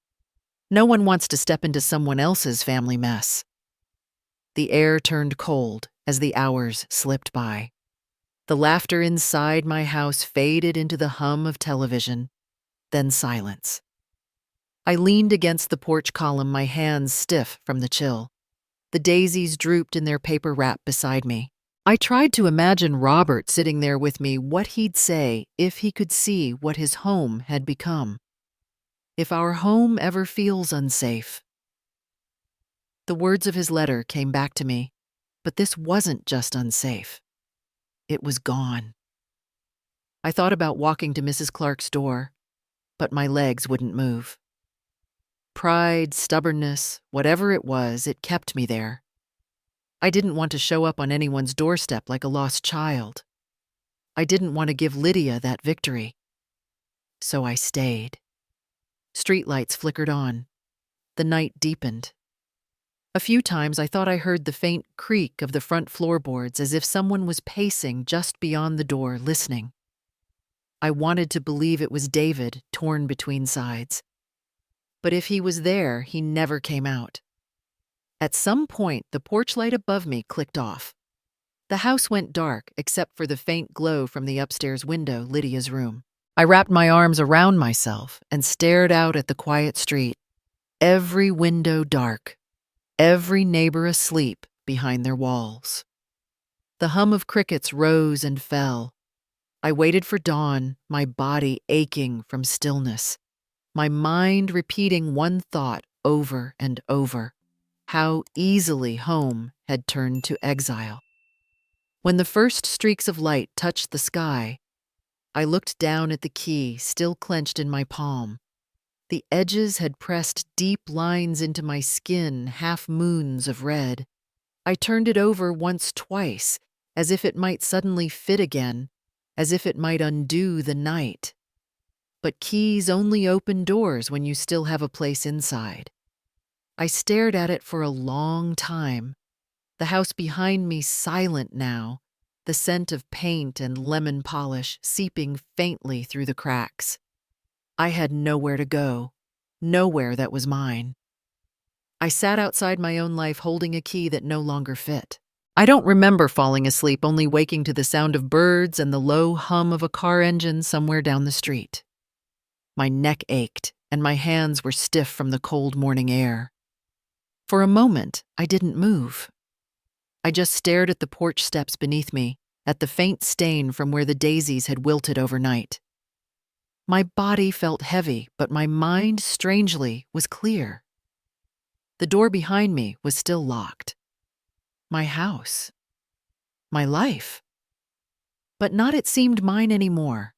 No one wants to step into someone else's family mess. The air turned cold as the hours slipped by. The laughter inside my house faded into the hum of television, then silence. I leaned against the porch column, my hands stiff from the chill. The daisies drooped in their paper wrap beside me. I tried to imagine Robert sitting there with me, what he'd say if he could see what his home had become. If our home ever feels unsafe. The words of his letter came back to me, but this wasn't just unsafe. It was gone. I thought about walking to Mrs. Clark's door, but my legs wouldn't move. Pride, stubbornness, whatever it was, it kept me there. I didn't want to show up on anyone's doorstep like a lost child. I didn't want to give Lydia that victory. So I stayed. Streetlights flickered on. The night deepened. A few times I thought I heard the faint creak of the front floorboards, as if someone was pacing just beyond the door, listening. I wanted to believe it was David, torn between sides. But if he was there, he never came out. At some point, the porch light above me clicked off. The house went dark, except for the faint glow from the upstairs window, Lydia's room. I wrapped my arms around myself and stared out at the quiet street. Every window dark. every neighbor asleep behind their walls. The hum of crickets rose and fell. I waited for dawn, my body aching from stillness, my mind repeating one thought over and over: how easily home had turned to exile. When the first streaks of light touched the sky, I looked down at the key still clenched in my palm. The edges had pressed deep lines into my skin, half moons of red. I turned it over once, twice, as if it might suddenly fit again, as if it might undo the night. But keys only open doors when you still have a place inside. I stared at it for a long time, the house behind me silent now, the scent of paint and lemon polish seeping faintly through the cracks. I had nowhere to go, nowhere that was mine. I sat outside my own life holding a key that no longer fit. I don't remember falling asleep, only waking to the sound of birds and the low hum of a car engine somewhere down the street. My neck ached, and my hands were stiff from the cold morning air. For a moment, I didn't move. I just stared at the porch steps beneath me, at the faint stain from where the daisies had wilted overnight. My body felt heavy, but my mind, strangely, was clear. The door behind me was still locked. My house. My life. But not it seemed mine anymore.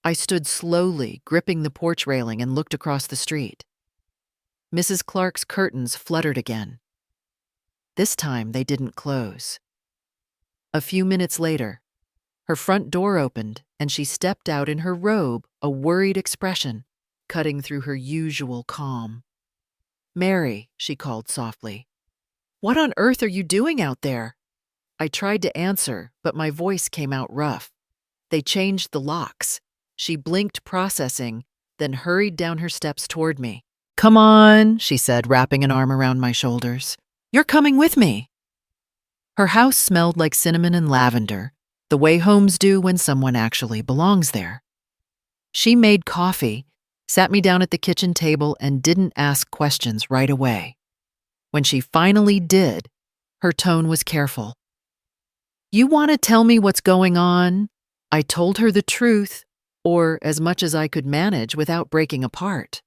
I stood slowly, gripping the porch railing, and looked across the street. Mrs. Clark's curtains fluttered again. This time they didn't close. A few minutes later, her front door opened and she stepped out in her robe, a worried expression cutting through her usual calm. "Mary," she called softly. "What on earth are you doing out there?" I tried to answer, but my voice came out rough. They changed the locks. She blinked, processing, then hurried down her steps toward me. "Come on," she said, wrapping an arm around my shoulders. "You're coming with me." Her house smelled like cinnamon and lavender, the way homes do when someone actually belongs there. She made coffee, sat me down at the kitchen table, and didn't ask questions right away. When she finally did, her tone was careful. "You want to tell me what's going on?" I told her the truth, or as much as I could manage without breaking apart.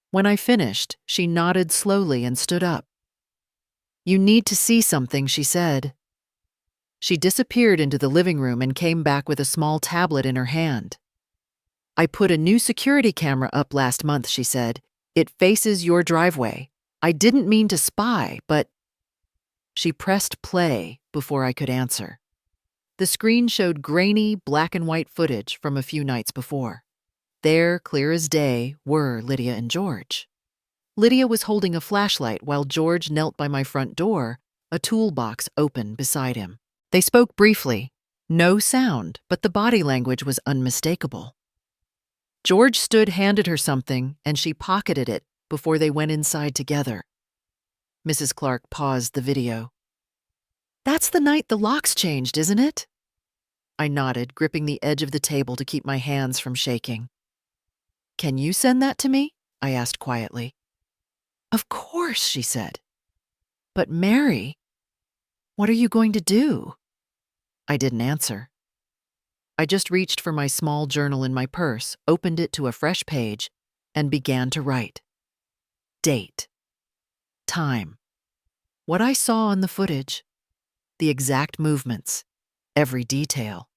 When I finished, she nodded slowly and stood up. "You need to see something," she said. She disappeared into the living room and came back with a small tablet in her hand. "I put a new security camera up last month," she said. "It faces your driveway. I didn't mean to spy, but—" She pressed play before I could answer. The screen showed grainy, black and white footage from a few nights before. There, clear as day, were Lydia and George. Lydia was holding a flashlight while George knelt by my front door, a toolbox open beside him. They spoke briefly. No sound, but the body language was unmistakable. George stood, handed her something, and she pocketed it before they went inside together. Mrs. Clark paused the video. "That's the night the locks changed, isn't it?" I nodded, gripping the edge of the table to keep my hands from shaking. "Can you send that to me?" I asked quietly. "Of course," she said. "But Mary, what are you going to do?" I didn't answer. I just reached for my small journal in my purse, opened it to a fresh page, and began to write. Date. Time. What I saw on the footage. The exact movements. Every detail.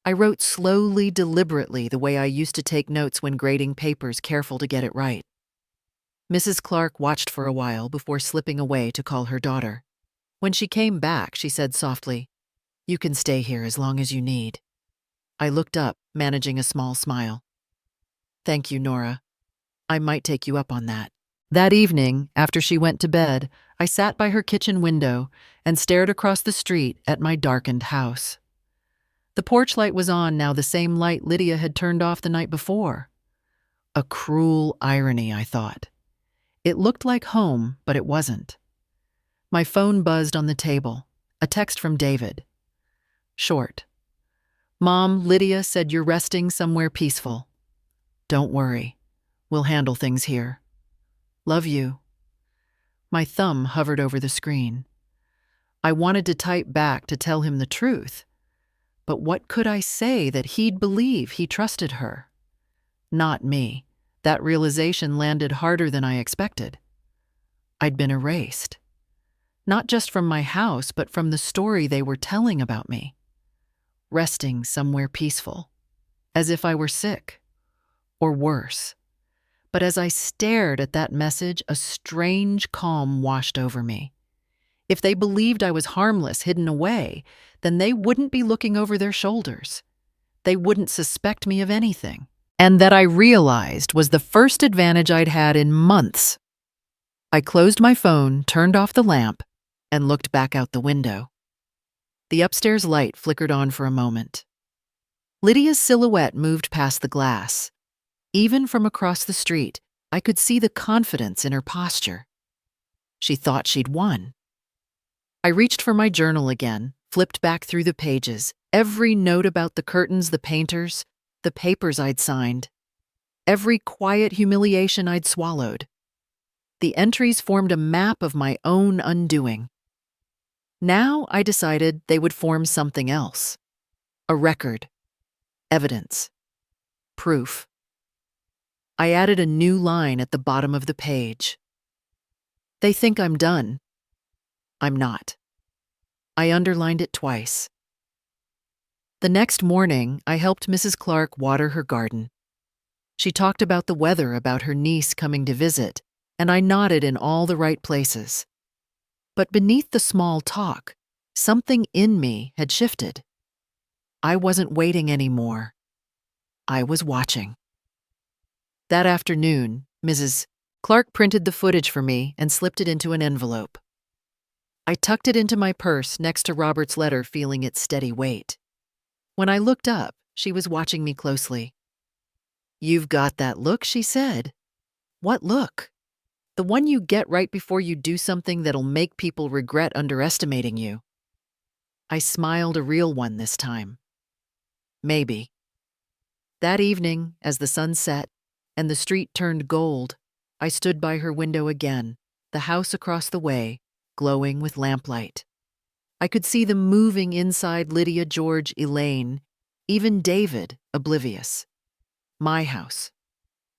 I wrote slowly, deliberately, the way I used to take notes when grading papers, careful to get it right. Mrs. Clark watched for a while before slipping away to call her daughter. When she came back, she said softly, "You can stay here as long as you need." I looked up, managing a small smile. "Thank you, Nora. I might take you up on that." That evening, after she went to bed, I sat by her kitchen window and stared across the street at my darkened house. The porch light was on now, the same light Lydia had turned off the night before. A cruel irony, I thought. It looked like home, but it wasn't. My phone buzzed on the table. A text from David. Short. "Mom, Lydia said you're resting somewhere peaceful. Don't worry. We'll handle things here. Love you." My thumb hovered over the screen. I wanted to type back to tell him the truth, but what could I say that he'd believe he trusted her? Not me. That realization landed harder than I expected. I'd been erased. Not just from my house, but from the story they were telling about me. Resting somewhere peaceful, as if I were sick, or worse. But as I stared at that message, a strange calm washed over me. If they believed I was harmless, hidden away, then they wouldn't be looking over their shoulders. They wouldn't suspect me of anything. And that I realized was the first advantage I'd had in months. I closed my phone, turned off the lamp, and looked back out the window. The upstairs light flickered on for a moment. Lydia's silhouette moved past the glass. Even from across the street, I could see the confidence in her posture. She thought she'd won. I reached for my journal again, flipped back through the pages, every note about the curtains, the painters, the papers I'd signed, every quiet humiliation I'd swallowed. The entries formed a map of my own undoing. Now I decided they would form something else. A record. Evidence. Proof. I added a new line at the bottom of the page. They think I'm done. I'm not. I underlined it twice. The next morning, I helped Mrs. Clark water her garden. She talked about the weather, about her niece coming to visit, and I nodded in all the right places. But beneath the small talk, something in me had shifted. I wasn't waiting anymore. I was watching. That afternoon, Mrs. Clark printed the footage for me and slipped it into an envelope. I tucked it into my purse next to Robert's letter, feeling its steady weight. When I looked up, she was watching me closely. "You've got that look," she said. "What look?" "The one you get right before you do something that'll make people regret underestimating you." I smiled, a real one this time. Maybe. That evening, as the sun set and the street turned gold, I stood by her window again, the house across the way, glowing with lamplight. I could see them moving inside: Lydia, George, Elaine, even David, oblivious. My house,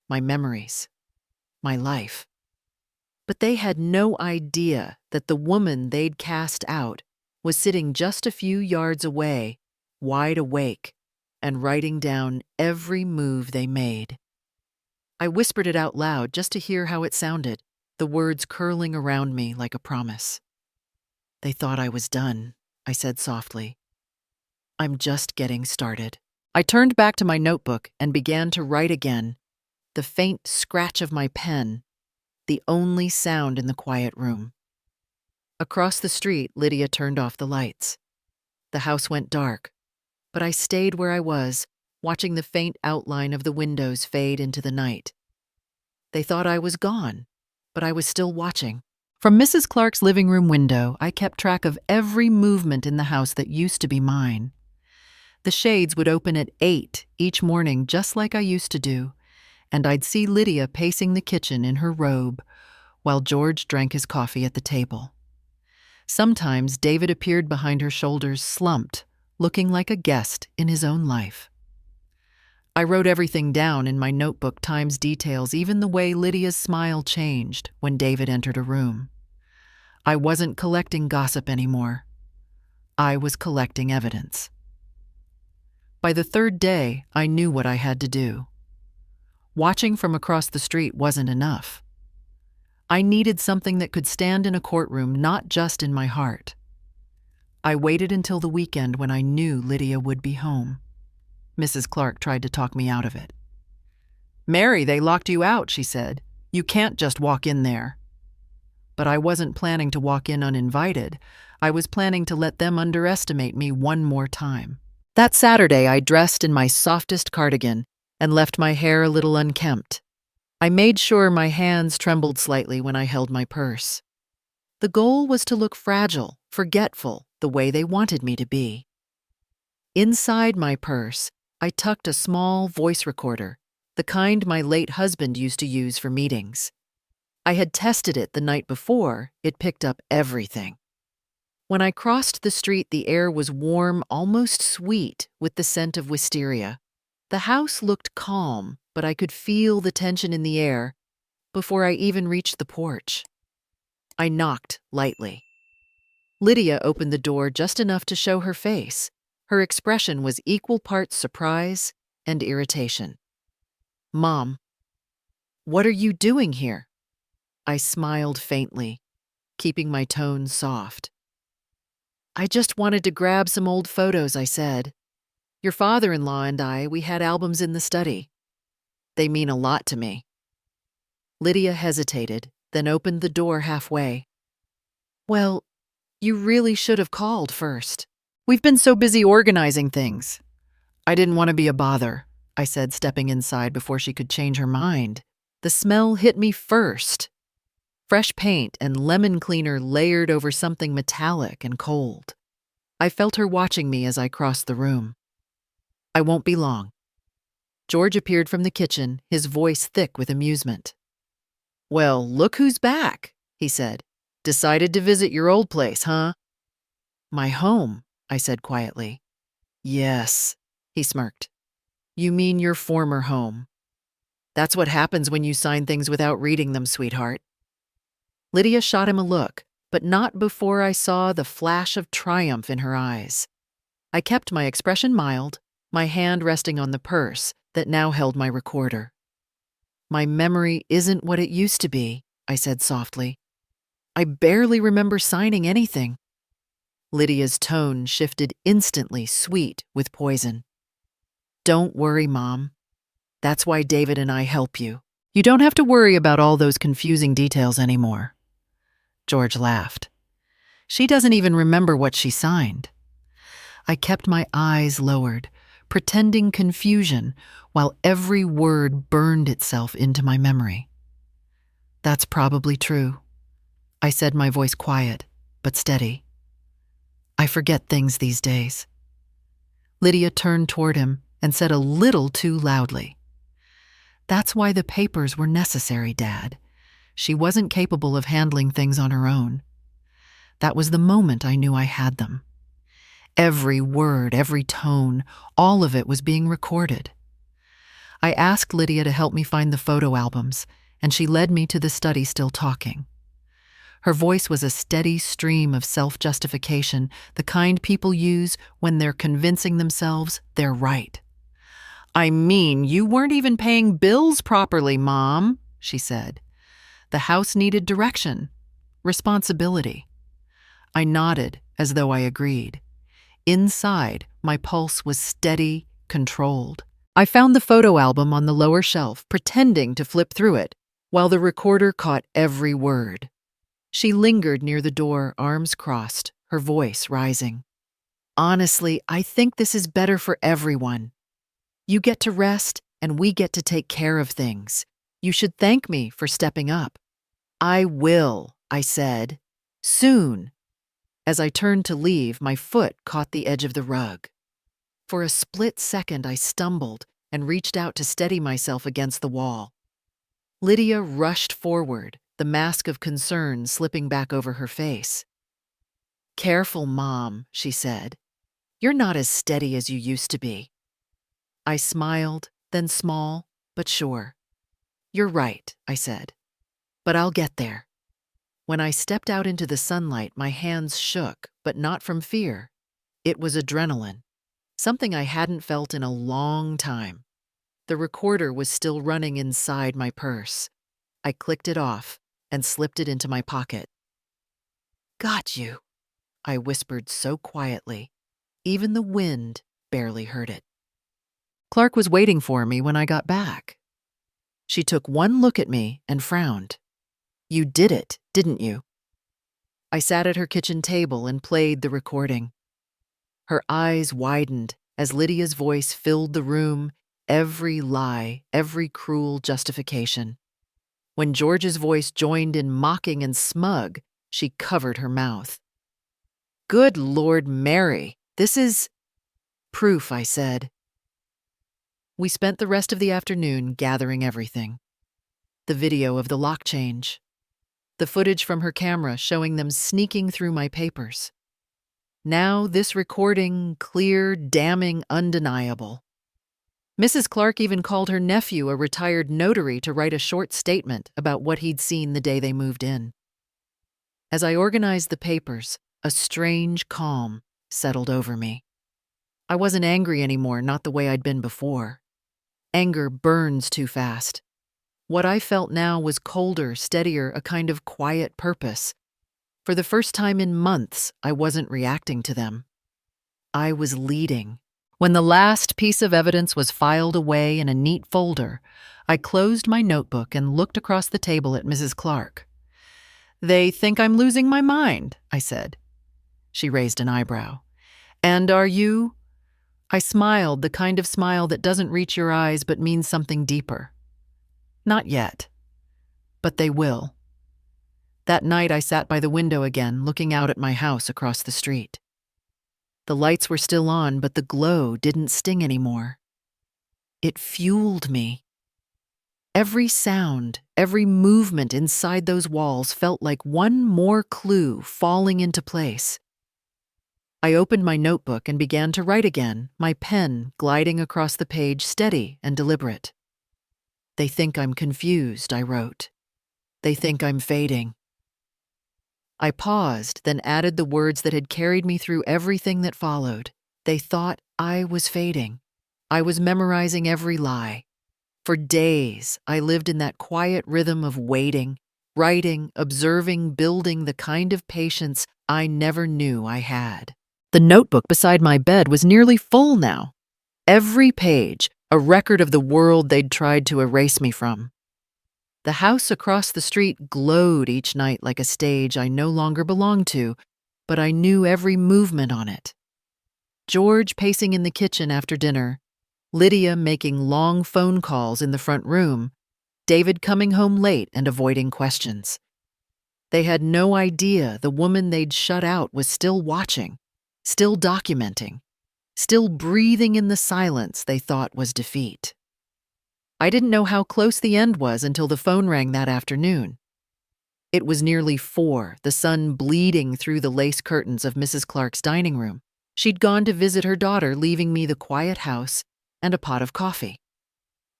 my memories, my life. But they had no idea that the woman they'd cast out was sitting just a few yards away, wide awake, and writing down every move they made. I whispered it out loud just to hear how it sounded, the words curling around me like a promise. "They thought I was done," I said softly. "I'm just getting started." I turned back to my notebook and began to write again, the faint scratch of my pen, the only sound in the quiet room. Across the street, Lydia turned off the lights. The house went dark, but I stayed where I was, watching the faint outline of the windows fade into the night. They thought I was gone, but I was still watching. From Mrs. Clark's living room window, I kept track of every movement in the house that used to be mine. The shades would open at 8 each morning, just like I used to do, and I'd see Lydia pacing the kitchen in her robe, while George drank his coffee at the table. Sometimes David appeared behind her shoulders, slumped, looking like a guest in his own life. I wrote everything down in my notebook, times, details, even the way Lydia's smile changed when David entered a room. I wasn't collecting gossip anymore. I was collecting evidence. By the third day, I knew what I had to do. Watching from across the street wasn't enough. I needed something that could stand in a courtroom, not just in my heart. I waited until the weekend when I knew Lydia would be home. Mrs. Clark tried to talk me out of it. "Mary, they locked you out," she said. "You can't just walk in there." But I wasn't planning to walk in uninvited. I was planning to let them underestimate me one more time. That Saturday, I dressed in my softest cardigan and left my hair a little unkempt. I made sure my hands trembled slightly when I held my purse. The goal was to look fragile, forgetful, the way they wanted me to be. Inside my purse, I tucked a small voice recorder, the kind my late husband used to use for meetings. I had tested it the night before. It picked up everything. When I crossed the street, the air was warm, almost sweet, with the scent of wisteria. The house looked calm, but I could feel the tension in the air before I even reached the porch. I knocked lightly. Lydia opened the door just enough to show her face. Her expression was equal parts surprise and irritation. "Mom, what are you doing here?" I smiled faintly, keeping my tone soft. "I just wanted to grab some old photos," I said. "Your father-in-law and we had albums in the study. They mean a lot to me." Lydia hesitated, then opened the door halfway. "Well, you really should have called first. We've been so busy organizing things." "I didn't want to be a bother," I said, stepping inside before she could change her mind. The smell hit me first. Fresh paint and lemon cleaner layered over something metallic and cold. I felt her watching me as I crossed the room. "I won't be long." George appeared from the kitchen, his voice thick with amusement. "Well, look who's back," he said. "Decided to visit your old place, huh?" "My home," I said quietly. "Yes," he smirked. "You mean your former home. That's what happens when you sign things without reading them, sweetheart." Lydia shot him a look, but not before I saw the flash of triumph in her eyes. I kept my expression mild, my hand resting on the purse that now held my recorder. "My memory isn't what it used to be," I said softly. "I barely remember signing anything." Lydia's tone shifted instantly, sweet with poison. "Don't worry, Mom. That's why David and I help you. You don't have to worry about all those confusing details anymore." George laughed. "She doesn't even remember what she signed." I kept my eyes lowered, pretending confusion, while every word burned itself into my memory. "That's probably true," I said, my voice quiet but steady. "I forget things these days." Lydia turned toward him and said a little too loudly, "That's why the papers were necessary, Dad. She wasn't capable of handling things on her own." That was the moment I knew I had them. Every word, every tone, all of it was being recorded. I asked Lydia to help me find the photo albums, and she led me to the study, still talking. Her voice was a steady stream of self-justification, the kind people use when they're convincing themselves they're right. "I mean, you weren't even paying bills properly, Mom," she said. "The house needed direction, responsibility." I nodded as though I agreed. Inside, my pulse was steady, controlled. I found the photo album on the lower shelf, pretending to flip through it, while the recorder caught every word. She lingered near the door, arms crossed, her voice rising. "Honestly, I think this is better for everyone. You get to rest, and we get to take care of things. You should thank me for stepping up." "I will," I said. "Soon." As I turned to leave, my foot caught the edge of the rug. For a split second, I stumbled and reached out to steady myself against the wall. Lydia rushed forward, the mask of concern slipping back over her face. "Careful, Mom," she said. "You're not as steady as you used to be." I smiled, then small, but sure. "You're right," I said. "But I'll get there." When I stepped out into the sunlight, my hands shook, but not from fear. It was adrenaline, something I hadn't felt in a long time. The recorder was still running inside my purse. I clicked it off and slipped it into my pocket. "Got you," I whispered so quietly, even the wind barely heard it. Clark was waiting for me when I got back. She took one look at me and frowned. "You did it, didn't you?" I sat at her kitchen table and played the recording. Her eyes widened as Lydia's voice filled the room, every lie, every cruel justification. When George's voice joined in mocking and smug, she covered her mouth. "Good Lord, Mary, this is..." "Proof," I said. We spent the rest of the afternoon gathering everything. The video of the lock change, the footage from her camera showing them sneaking through my papers. Now this recording, clear, damning, undeniable. Mrs. Clark even called her nephew, a retired notary, to write a short statement about what he'd seen the day they moved in. As I organized the papers, a strange calm settled over me. I wasn't angry anymore, not the way I'd been before. Anger burns too fast. What I felt now was colder, steadier, a kind of quiet purpose. For the first time in months, I wasn't reacting to them. I was leading. When the last piece of evidence was filed away in a neat folder, I closed my notebook and looked across the table at Mrs. Clark. "They think I'm losing my mind," I said. She raised an eyebrow. "And are you?" I smiled, the kind of smile that doesn't reach your eyes but means something deeper. "Not yet. But they will." That night I sat by the window again, looking out at my house across the street. The lights were still on, but the glow didn't sting anymore. It fueled me. Every sound, every movement inside those walls felt like one more clue falling into place. I opened my notebook and began to write again, my pen gliding across the page, steady and deliberate. "They think I'm confused," I wrote. "They think I'm fading." I paused, then added the words that had carried me through everything that followed. They thought I was fading. I was memorizing every lie. For days, I lived in that quiet rhythm of waiting, writing, observing, building the kind of patience I never knew I had. The notebook beside my bed was nearly full now. Every page, a record of the world they'd tried to erase me from. The house across the street glowed each night like a stage I no longer belonged to, but I knew every movement on it. George pacing in the kitchen after dinner, Lydia making long phone calls in the front room, David coming home late and avoiding questions. They had no idea the woman they'd shut out was still watching, still documenting, still breathing in the silence they thought was defeat. I didn't know how close the end was until the phone rang that afternoon. It was nearly 4, the sun bleeding through the lace curtains of Mrs. Clark's dining room. She'd gone to visit her daughter, leaving me the quiet house and a pot of coffee.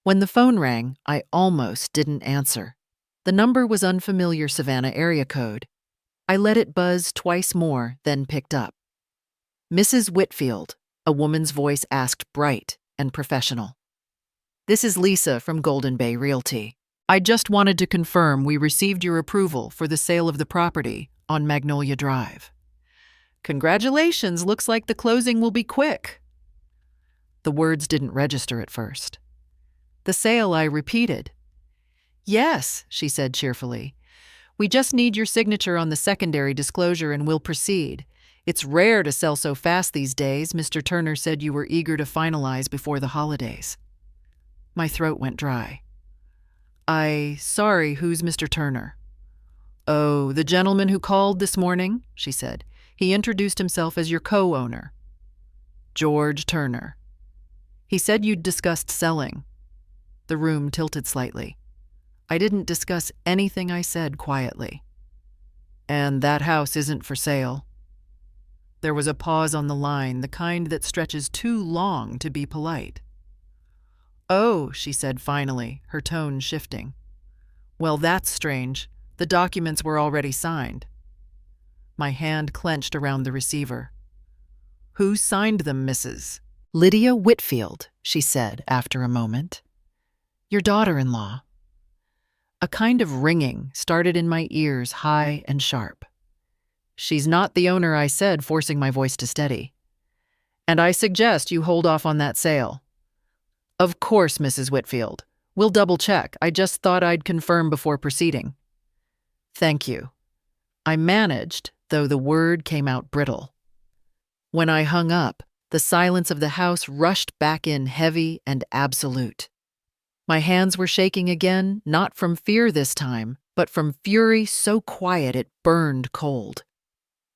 When the phone rang, I almost didn't answer. The number was unfamiliar Savannah area code. I let it buzz twice more, then picked up. "Mrs. Whitfield," a woman's voice asked, bright and professional. "This is Lisa from Golden Bay Realty. I just wanted to confirm we received your approval for the sale of the property on Magnolia Drive." "Congratulations, looks like the closing will be quick." The words didn't register at first. "The sale," I repeated. "Yes," she said cheerfully. "We just need your signature on the secondary disclosure and we'll proceed. It's rare to sell so fast these days. Mr. Turner said you were eager to finalize before the holidays." My throat went dry. Sorry, who's Mr. Turner?" "Oh, the gentleman who called this morning," she said. "He introduced himself as your co-owner." "George Turner. He said you'd discussed selling." The room tilted slightly. "I didn't discuss anything," I said quietly. "And that house isn't for sale?" There was a pause on the line, the kind that stretches too long to be polite. "Oh," she said finally, her tone shifting. "Well, that's strange. The documents were already signed." My hand clenched around the receiver. "Who signed them, Mrs.?" "Lydia Whitfield," she said after a moment. "Your daughter-in-law." A kind of ringing started in my ears, high and sharp. "She's not the owner," I said, forcing my voice to steady. "And I suggest you hold off on that sale." "Of course, Mrs. Whitfield. We'll double-check. I just thought I'd confirm before proceeding." "Thank you." I managed, though the word came out brittle. When I hung up, the silence of the house rushed back in heavy and absolute. My hands were shaking again, not from fear this time, but from fury so quiet it burned cold.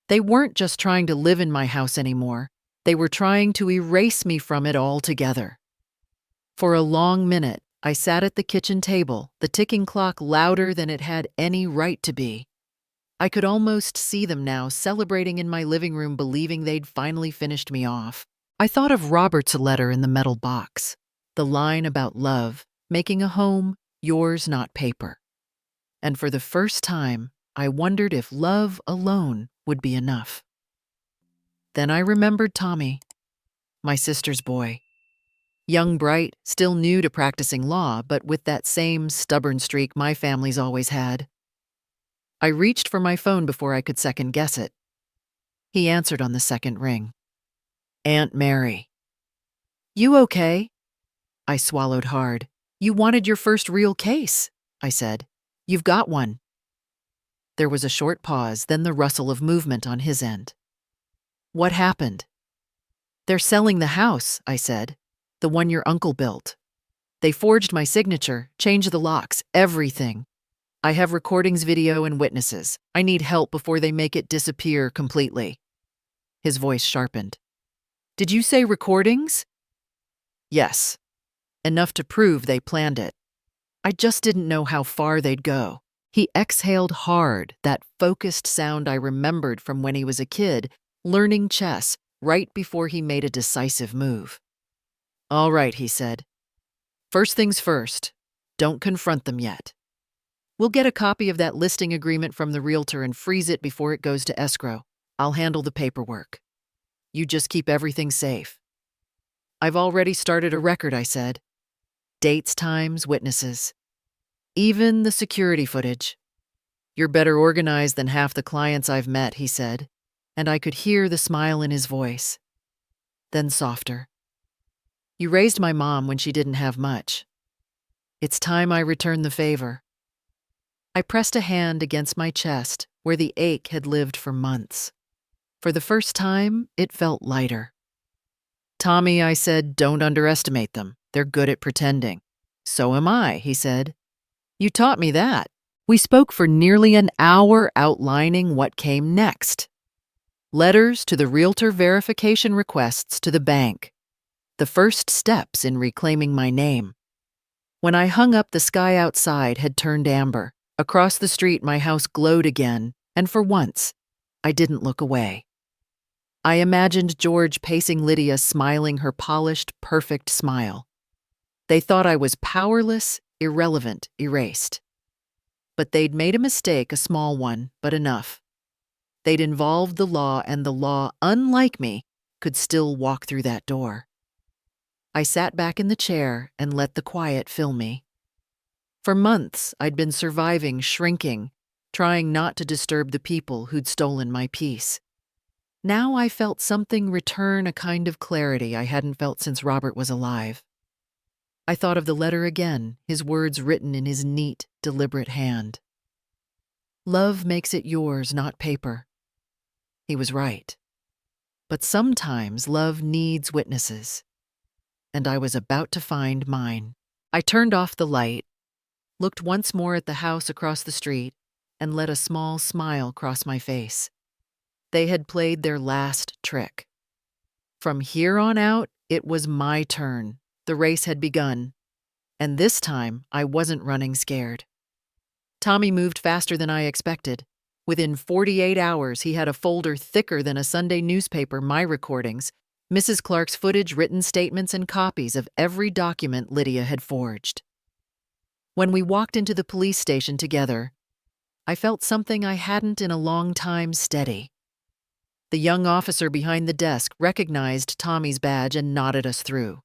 They weren't just trying to live in my house anymore. They were trying to erase me from it altogether. For a long minute, I sat at the kitchen table, the ticking clock louder than it had any right to be. I could almost see them now, celebrating in my living room, believing they'd finally finished me off. I thought of Robert's letter in the metal box, the line about love, making a home, yours not paper. And for the first time, I wondered if love alone would be enough. Then I remembered Tommy, my sister's boy. Young, bright, still new to practicing law, but with that same stubborn streak my family's always had. I reached for my phone before I could second guess it. He answered on the second ring. Aunt Mary. You okay? I swallowed hard. You wanted your first real case, I said. You've got one. There was a short pause, then the rustle of movement on his end. What happened? They're selling the house, I said. The one your uncle built. They forged my signature, changed the locks, everything. I have recordings, video, and witnesses. I need help before they make it disappear completely. His voice sharpened. Did you say recordings? Yes. Enough to prove they planned it. I just didn't know how far they'd go. He exhaled hard, that focused sound I remembered from when he was a kid, learning chess, right before he made a decisive move. All right, he said. First things first, don't confront them yet. We'll get a copy of that listing agreement from the realtor and freeze it before it goes to escrow. I'll handle the paperwork. You just keep everything safe. I've already started a record, I said. Dates, times, witnesses. Even the security footage. You're better organized than half the clients I've met, he said, and I could hear the smile in his voice. Then softer. You raised my mom when she didn't have much. It's time I return the favor. I pressed a hand against my chest where the ache had lived for months. For the first time, it felt lighter. Tommy, I said, don't underestimate them. They're good at pretending. So am I, he said. You taught me that. We spoke for nearly an hour outlining what came next. Letters to the realtor, verification requests to the bank. The first steps in reclaiming my name. When I hung up, the sky outside had turned amber. Across the street, my house glowed again, and for once, I didn't look away. I imagined George pacing Lydia, smiling her polished, perfect smile. They thought I was powerless, irrelevant, erased. But they'd made a mistake, a small one, but enough. They'd involved the law, and the law, unlike me, could still walk through that door. I sat back in the chair and let the quiet fill me. For months, I'd been surviving, shrinking, trying not to disturb the people who'd stolen my peace. Now I felt something return, a kind of clarity I hadn't felt since Robert was alive. I thought of the letter again, his words written in his neat, deliberate hand. Love makes it yours, not paper. He was right. But sometimes love needs witnesses. And I was about to find mine. I turned off the light, looked once more at the house across the street, and let a small smile cross my face. They had played their last trick. From here on out, it was my turn. The race had begun, and this time I wasn't running scared. Tommy moved faster than I expected. Within 48 hours, he had a folder thicker than a Sunday newspaper, my recordings, Mrs. Clark's footage, written statements, and copies of every document Lydia had forged. When we walked into the police station together, I felt something I hadn't in a long time steady. The young officer behind the desk recognized Tommy's badge and nodded us through.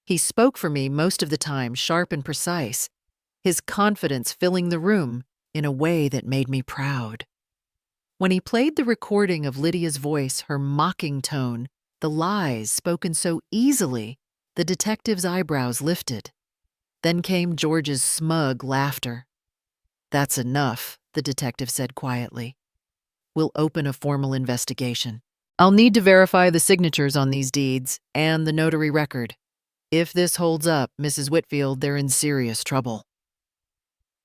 He spoke for me most of the time, sharp and precise, his confidence filling the room in a way that made me proud. When he played the recording of Lydia's voice, her mocking tone, the lies spoken so easily, the detective's eyebrows lifted. Then came George's smug laughter. That's enough, the detective said quietly. We'll open a formal investigation. I'll need to verify the signatures on these deeds and the notary record. If this holds up, Mrs. Whitfield, they're in serious trouble.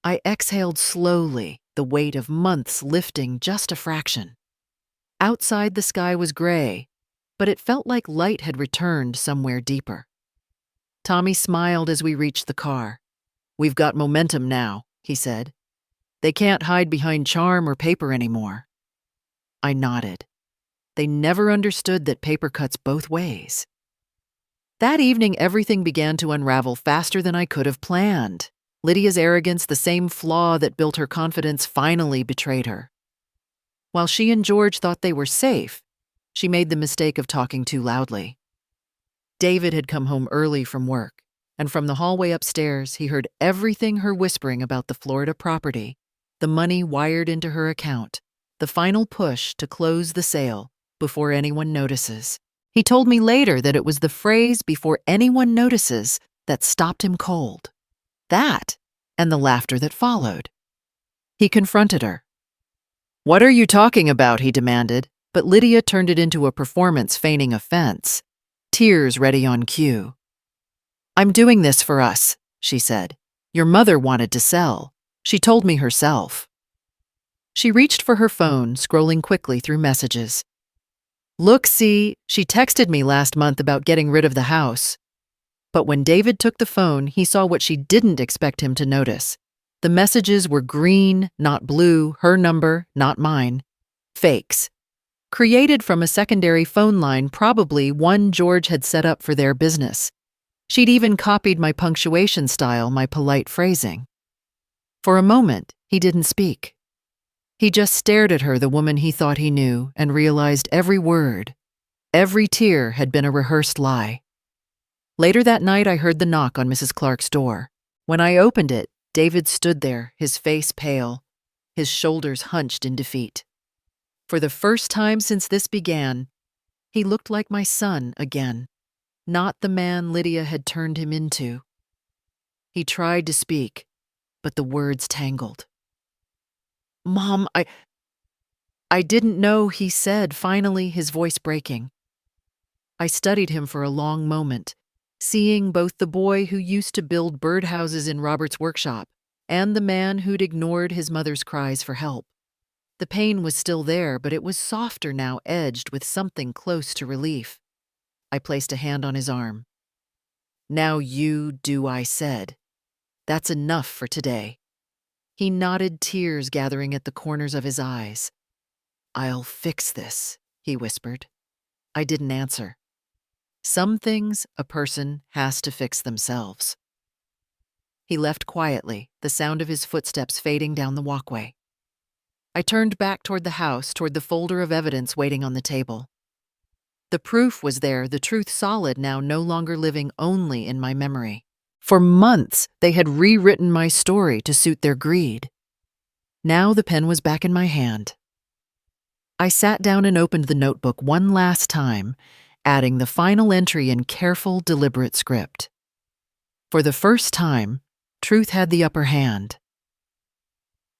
I exhaled slowly, the weight of months lifting just a fraction. Outside, the sky was gray, but it felt like light had returned somewhere deeper. Tommy smiled as we reached the car. We've got momentum now, he said. They can't hide behind charm or paper anymore. I nodded. They never understood that paper cuts both ways. That evening, everything began to unravel faster than I could have planned. Lydia's arrogance, the same flaw that built her confidence, finally betrayed her. While she and George thought they were safe, she made the mistake of talking too loudly. David had come home early from work, and from the hallway upstairs, he heard everything her whispering about the Florida property, the money wired into her account, the final push to close the sale before anyone notices. He told me later that it was the phrase "before anyone notices" that stopped him cold. That, and the laughter that followed. He confronted her. "What are you talking about?" he demanded, but Lydia turned it into a performance feigning offense, tears ready on cue. "I'm doing this for us," she said. "Your mother wanted to sell. She told me herself." She reached for her phone, scrolling quickly through messages. "Look, see, she texted me last month about getting rid of the house." But when David took the phone, he saw what she didn't expect him to notice. The messages were green, not blue, her number, not mine. Fakes. Created from a secondary phone line, probably one George had set up for their business. She'd even copied my punctuation style, my polite phrasing. For a moment, he didn't speak. He just stared at her, the woman he thought he knew, and realized every word, every tear had been a rehearsed lie. Later that night, I heard the knock on Mrs. Clark's door. When I opened it, David stood there, his face pale, his shoulders hunched in defeat. For the first time since this began, he looked like my son again, not the man Lydia had turned him into. He tried to speak, but the words tangled. "Mom, I didn't know," he said, finally, his voice breaking. I studied him for a long moment, seeing both the boy who used to build birdhouses in Robert's workshop and the man who'd ignored his mother's cries for help. The pain was still there, but it was softer now, edged with something close to relief. I placed a hand on his arm. "Now you do," I said. "That's enough for today." He nodded, tears gathering at the corners of his eyes. "I'll fix this," he whispered. I didn't answer. Some things a person has to fix themselves. He left quietly, the sound of his footsteps fading down the walkway. I turned back toward the house, toward the folder of evidence waiting on the table. The proof was there, the truth solid now, no longer living only in my memory. For months, they had rewritten my story to suit their greed. Now the pen was back in my hand. I sat down and opened the notebook one last time, adding the final entry in careful, deliberate script. For the first time, truth had the upper hand.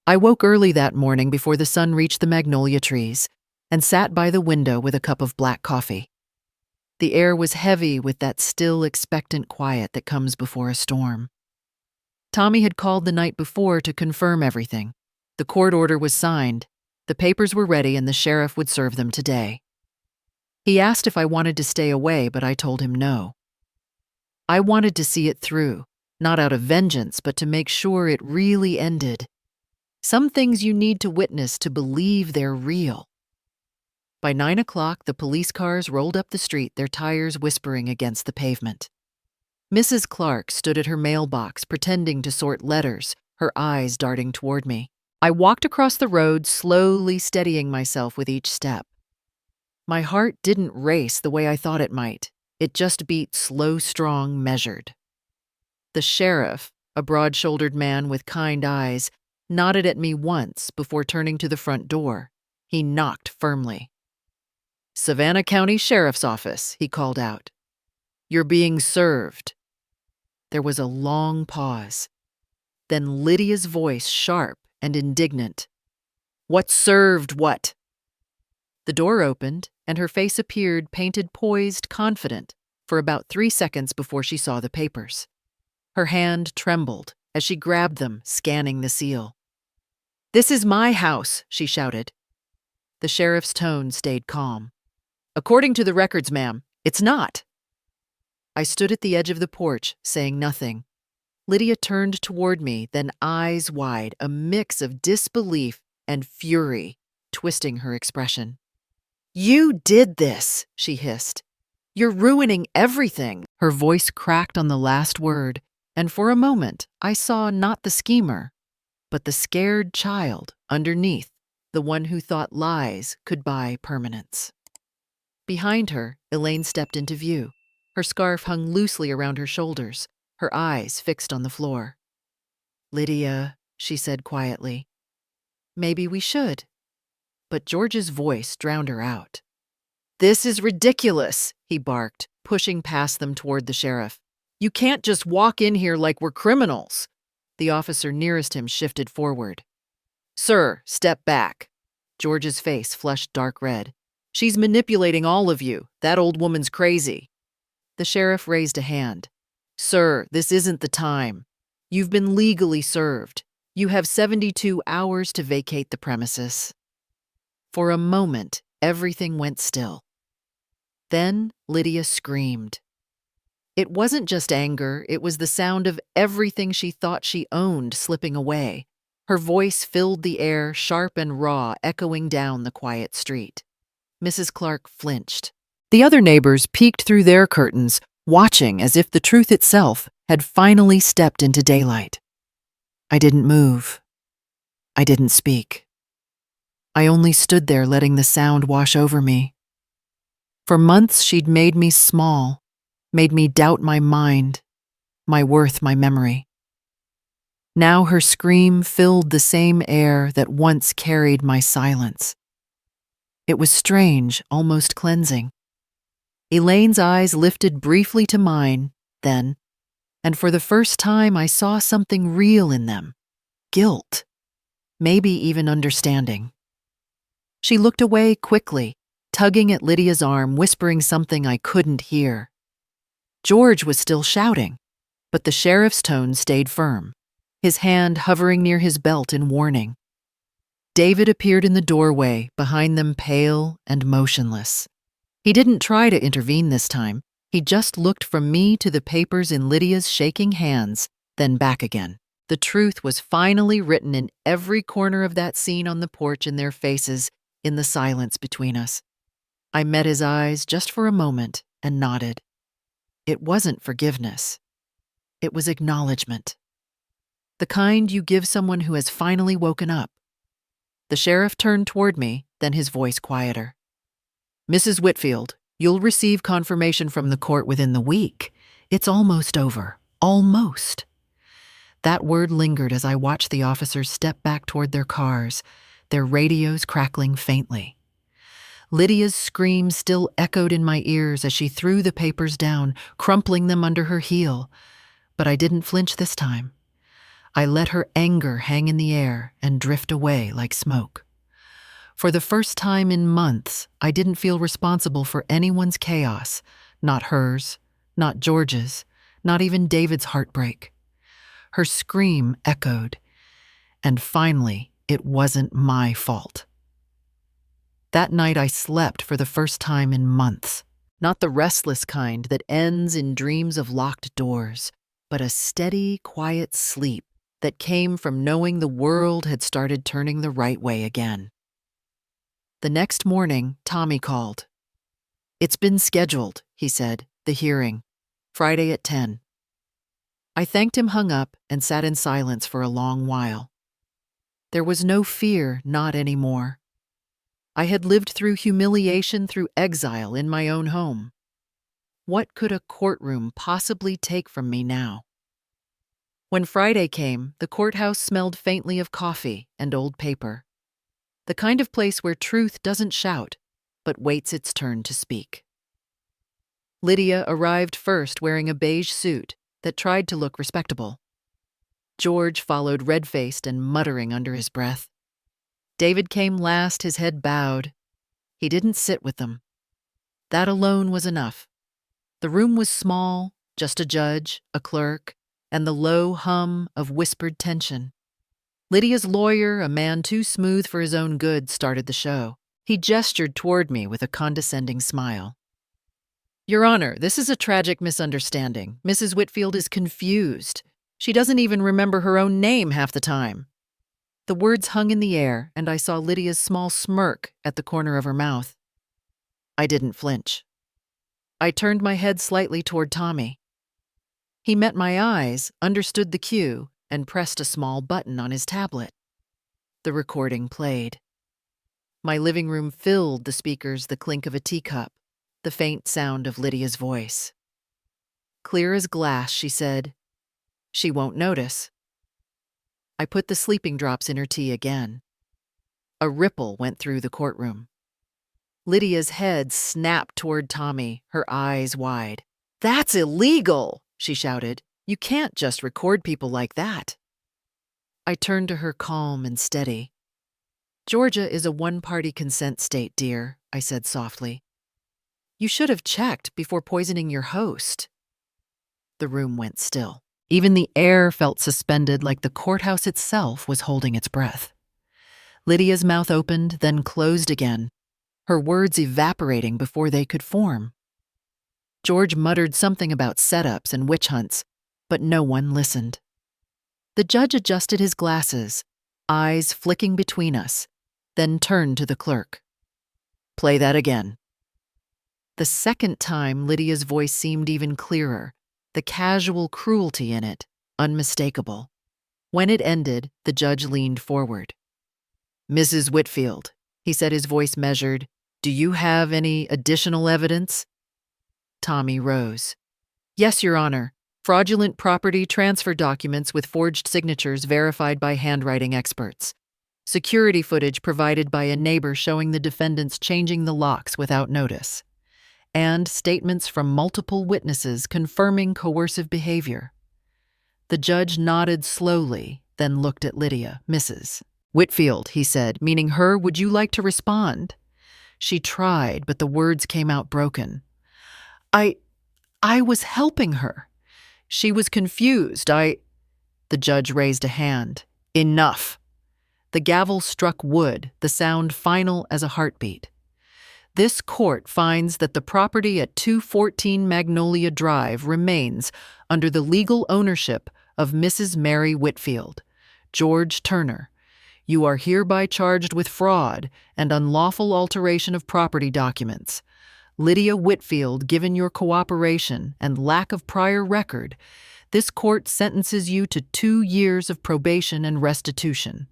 I woke early that morning before the sun reached the magnolia trees and sat by the window with a cup of black coffee. The air was heavy with that still, expectant quiet that comes before a storm. Tommy had called the night before to confirm everything. The court order was signed, the papers were ready, and the sheriff would serve them today. He asked if I wanted to stay away, but I told him no. I wanted to see it through, not out of vengeance, but to make sure it really ended. Some things you need to witness to believe they're real. By 9 o'clock, the police cars rolled up the street, their tires whispering against the pavement. Mrs. Clark stood at her mailbox, pretending to sort letters, her eyes darting toward me. I walked across the road, slowly steadying myself with each step. My heart didn't race the way I thought it might. It just beat slow, strong, measured. The sheriff, a broad-shouldered man with kind eyes, nodded at me once before turning to the front door. He knocked firmly. "Savannah County Sheriff's Office," he called out. "You're being served." There was a long pause. Then Lydia's voice, sharp and indignant. "What served what?" The door opened, and her face appeared, painted, poised, confident, for about 3 seconds before she saw the papers. Her hand trembled as she grabbed them, scanning the seal. "This is my house," she shouted. The sheriff's tone stayed calm. "According to the records, ma'am, it's not." I stood at the edge of the porch, saying nothing. Lydia turned toward me, then eyes wide, a mix of disbelief and fury twisting her expression. "You did this," she hissed. "You're ruining everything." Her voice cracked on the last word, and for a moment I saw not the schemer, but the scared child underneath, the one who thought lies could buy permanence. Behind her, Elaine stepped into view. Her scarf hung loosely around her shoulders, her eyes fixed on the floor. "Lydia," she said quietly, "maybe we should." But George's voice drowned her out. "This is ridiculous," he barked, pushing past them toward the sheriff. "You can't just walk in here like we're criminals." The officer nearest him shifted forward. "Sir, step back." George's face flushed dark red. "She's manipulating all of you. That old woman's crazy." The sheriff raised a hand. "Sir, this isn't the time. You've been legally served. You have 72 hours to vacate the premises." For a moment, everything went still. Then Lydia screamed. It wasn't just anger, it was the sound of everything she thought she owned slipping away. Her voice filled the air, sharp and raw, echoing down the quiet street. Mrs. Clark flinched. The other neighbors peeked through their curtains, watching as if the truth itself had finally stepped into daylight. I didn't move. I didn't speak. I only stood there letting the sound wash over me. For months she'd made me small, made me doubt my mind, my worth, my memory. Now her scream filled the same air that once carried my silence. It was strange, almost cleansing. Elaine's eyes lifted briefly to mine, then, and for the first time I saw something real in them. Guilt. Maybe even understanding. She looked away quickly, tugging at Lydia's arm, whispering something I couldn't hear. George was still shouting, but the sheriff's tone stayed firm, his hand hovering near his belt in warning. David appeared in the doorway, behind them pale and motionless. He didn't try to intervene this time. He just looked from me to the papers in Lydia's shaking hands, then back again. The truth was finally written in every corner of that scene on the porch, in their faces, in the silence between us. I met his eyes just for a moment and nodded. It wasn't forgiveness. It was acknowledgement. The kind you give someone who has finally woken up. The sheriff turned toward me, then his voice quieter. "Mrs. Whitfield, you'll receive confirmation from the court within the week. It's almost over. Almost." That word lingered as I watched the officers step back toward their cars, their radios crackling faintly. Lydia's scream still echoed in my ears as she threw the papers down, crumpling them under her heel. But I didn't flinch this time. I let her anger hang in the air and drift away like smoke. For the first time in months, I didn't feel responsible for anyone's chaos, not hers, not George's, not even David's heartbreak. Her scream echoed, and finally, it wasn't my fault. That night I slept for the first time in months, not the restless kind that ends in dreams of locked doors, but a steady, quiet sleep that came from knowing the world had started turning the right way again. The next morning, Tommy called. "It's been scheduled," he said, "the hearing, Friday at 10. I thanked him, hung up, and sat in silence for a long while. There was no fear, not anymore. I had lived through humiliation, through exile in my own home. What could a courtroom possibly take from me now? When Friday came, the courthouse smelled faintly of coffee and old paper. The kind of place where truth doesn't shout, but waits its turn to speak. Lydia arrived first, wearing a beige suit that tried to look respectable. George followed, red-faced and muttering under his breath. David came last, his head bowed. He didn't sit with them. That alone was enough. The room was small, just a judge, a clerk, and the low hum of whispered tension. Lydia's lawyer, a man too smooth for his own good, started the show. He gestured toward me with a condescending smile. "Your Honor, this is a tragic misunderstanding. Mrs. Whitfield is confused. She doesn't even remember her own name half the time." The words hung in the air, and I saw Lydia's small smirk at the corner of her mouth. I didn't flinch. I turned my head slightly toward Tommy. He met my eyes, understood the cue, and pressed a small button on his tablet. The recording played. My living room filled the speakers, the clink of a teacup, the faint sound of Lydia's voice. Clear as glass, she said, "She won't notice." I put the sleeping drops in her tea again. A ripple went through the courtroom. Lydia's head snapped toward Tommy, her eyes wide. "That's illegal!" she shouted. "You can't just record people like that." I turned to her calm and steady. "Georgia is a one-party consent state, dear," I said softly. "You should have checked before poisoning your host." The room went still. Even the air felt suspended, like the courthouse itself was holding its breath. Lydia's mouth opened, then closed again, her words evaporating before they could form. George muttered something about setups and witch hunts, but no one listened. The judge adjusted his glasses, eyes flicking between us, then turned to the clerk. "Play that again." The second time, Lydia's voice seemed even clearer, the casual cruelty in it unmistakable. When it ended, the judge leaned forward. "Mrs. Whitfield," he said, his voice measured, "do you have any additional evidence?" Tommy rose. "Yes, Your Honor. Fraudulent property transfer documents with forged signatures verified by handwriting experts. Security footage provided by a neighbor showing the defendants changing the locks without notice. And statements from multiple witnesses confirming coercive behavior." The judge nodded slowly, then looked at Lydia. "Mrs. Whitfield," he said, meaning her, "would you like to respond?" She tried, but the words came out broken. I was helping her. She was confused. The judge raised a hand. "Enough." The gavel struck wood, the sound final as a heartbeat. "This court finds that the property at 214 Magnolia Drive remains under the legal ownership of Mrs. Mary Whitfield, George Turner. You are hereby charged with fraud and unlawful alteration of property documents. Lydia Whitfield, given your cooperation and lack of prior record, this court sentences you to 2 years of probation and restitution."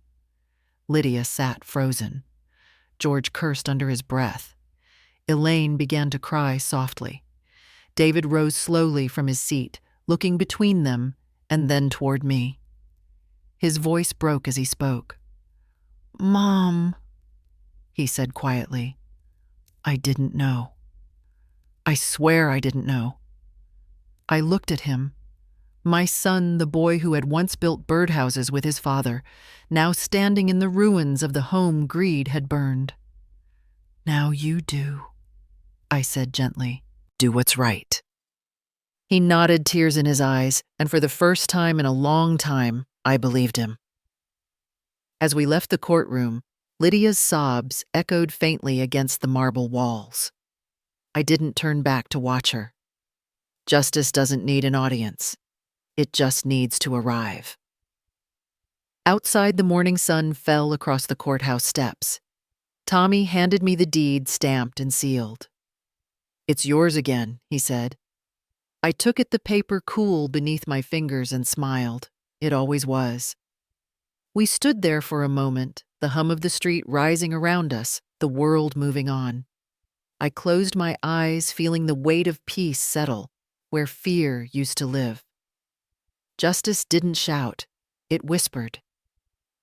Lydia sat frozen. George cursed under his breath. Elaine began to cry softly. David rose slowly from his seat, looking between them and then toward me. His voice broke as he spoke. "Mom," he said quietly, "I didn't know. I swear I didn't know." I looked at him. My son, the boy who had once built birdhouses with his father, now standing in the ruins of the home greed had burned. "Now you do," I said gently. "Do what's right." He nodded, tears in his eyes, and for the first time in a long time, I believed him. As we left the courtroom, Lydia's sobs echoed faintly against the marble walls. I didn't turn back to watch her. Justice doesn't need an audience. It just needs to arrive. Outside, the morning sun fell across the courthouse steps. Tommy handed me the deed stamped and sealed. "It's yours again," he said. I took it, the paper cool beneath my fingers, and smiled. It always was. We stood there for a moment, the hum of the street rising around us, the world moving on. I closed my eyes, feeling the weight of peace settle where fear used to live. Justice didn't shout. It whispered.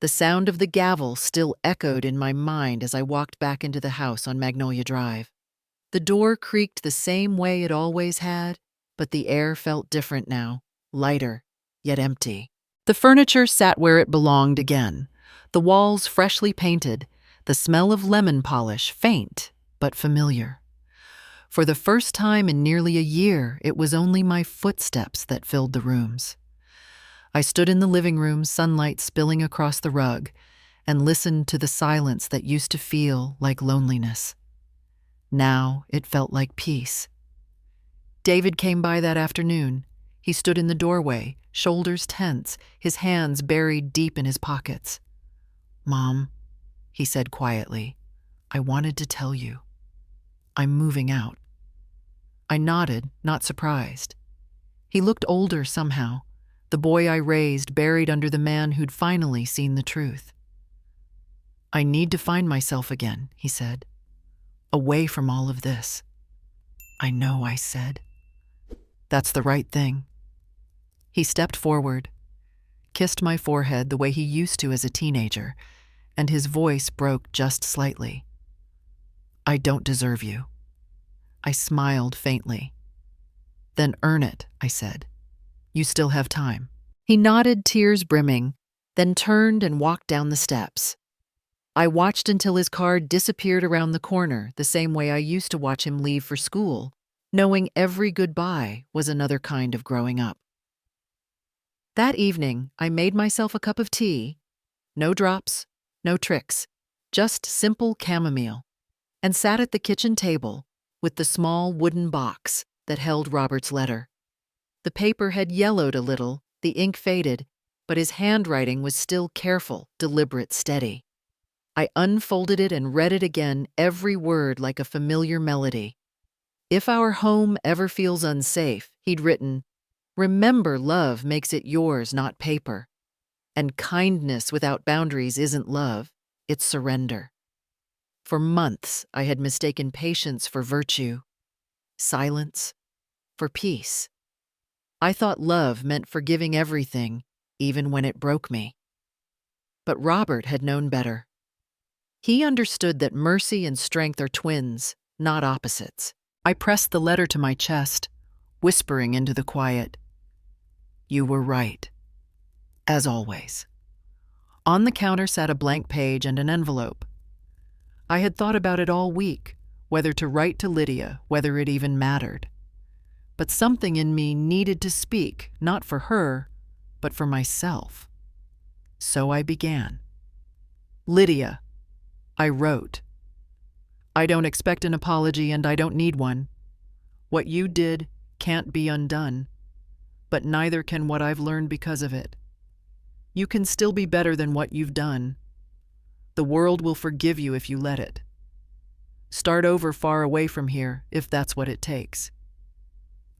The sound of the gavel still echoed in my mind as I walked back into the house on Magnolia Drive. The door creaked the same way it always had, but the air felt different now, lighter, yet empty. The furniture sat where it belonged again, the walls freshly painted, the smell of lemon polish faint but familiar. For the first time in nearly a year, it was only my footsteps that filled the rooms. I stood in the living room, sunlight spilling across the rug, and listened to the silence that used to feel like loneliness. Now it felt like peace. David came by that afternoon. He stood in the doorway, shoulders tense, his hands buried deep in his pockets. "Mom," he said quietly, "I wanted to tell you. I'm moving out." I nodded, not surprised. He looked older somehow, the boy I raised buried under the man who'd finally seen the truth. "I need to find myself again," he said, "away from all of this." "I know," I said. "That's the right thing." He stepped forward, kissed my forehead the way he used to as a teenager, and his voice broke just slightly. "I don't deserve you." I smiled faintly. "Then earn it," I said. "You still have time." He nodded, tears brimming, then turned and walked down the steps. I watched until his car disappeared around the corner, the same way I used to watch him leave for school, knowing every goodbye was another kind of growing up. That evening, I made myself a cup of tea. No drops, no tricks, just simple chamomile, and sat at the kitchen table with the small wooden box that held Robert's letter. The paper had yellowed a little, the ink faded, but his handwriting was still careful, deliberate, steady. I unfolded it and read it again, every word like a familiar melody. "If our home ever feels unsafe," he'd written, "remember love makes it yours, not paper. And kindness without boundaries isn't love, it's surrender." For months, I had mistaken patience for virtue, silence for peace. I thought love meant forgiving everything, even when it broke me. But Robert had known better. He understood that mercy and strength are twins, not opposites. I pressed the letter to my chest, whispering into the quiet, "You were right, as always." On the counter sat a blank page and an envelope. I had thought about it all week, whether to write to Lydia, whether it even mattered. But something in me needed to speak, not for her, but for myself. So I began. "Lydia," I wrote, "I don't expect an apology and I don't need one. What you did can't be undone, but neither can what I've learned because of it. You can still be better than what you've done. The world will forgive you if you let it. Start over far away from here, if that's what it takes.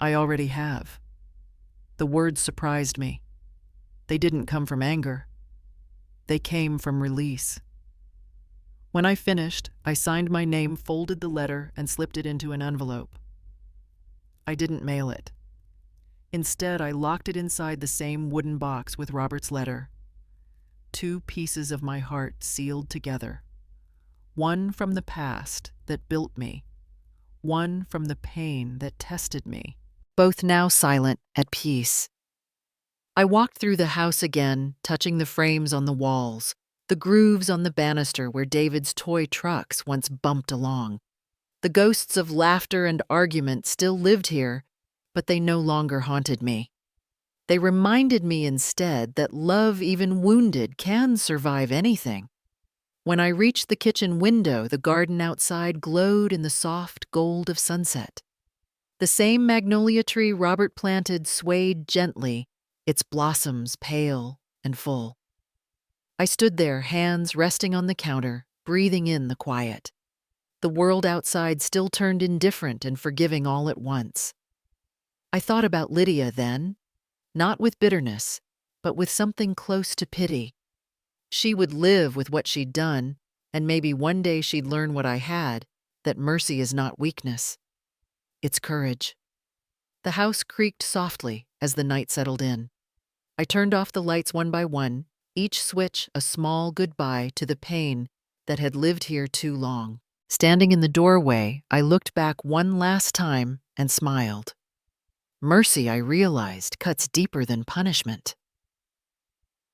I already have." The words surprised me. They didn't come from anger. They came from release. When I finished, I signed my name, folded the letter, and slipped it into an envelope. I didn't mail it. Instead, I locked it inside the same wooden box with Robert's letter. Two pieces of my heart sealed together. One from the past that built me, one from the pain that tested me. Both now silent, at peace. I walked through the house again, touching the frames on the walls, the grooves on the banister where David's toy trucks once bumped along. The ghosts of laughter and argument still lived here, but they no longer haunted me. They reminded me instead that love, even wounded, can survive anything. When I reached the kitchen window, the garden outside glowed in the soft gold of sunset. The same magnolia tree Robert planted swayed gently, its blossoms pale and full. I stood there, hands resting on the counter, breathing in the quiet. The world outside still turned indifferent and forgiving all at once. I thought about Lydia then, not with bitterness, but with something close to pity. She would live with what she'd done, and maybe one day she'd learn what I had, that mercy is not weakness. It's courage. The house creaked softly as the night settled in. I turned off the lights one by one, each switch a small goodbye to the pain that had lived here too long. Standing in the doorway, I looked back one last time and smiled. Mercy, I realized, cuts deeper than punishment.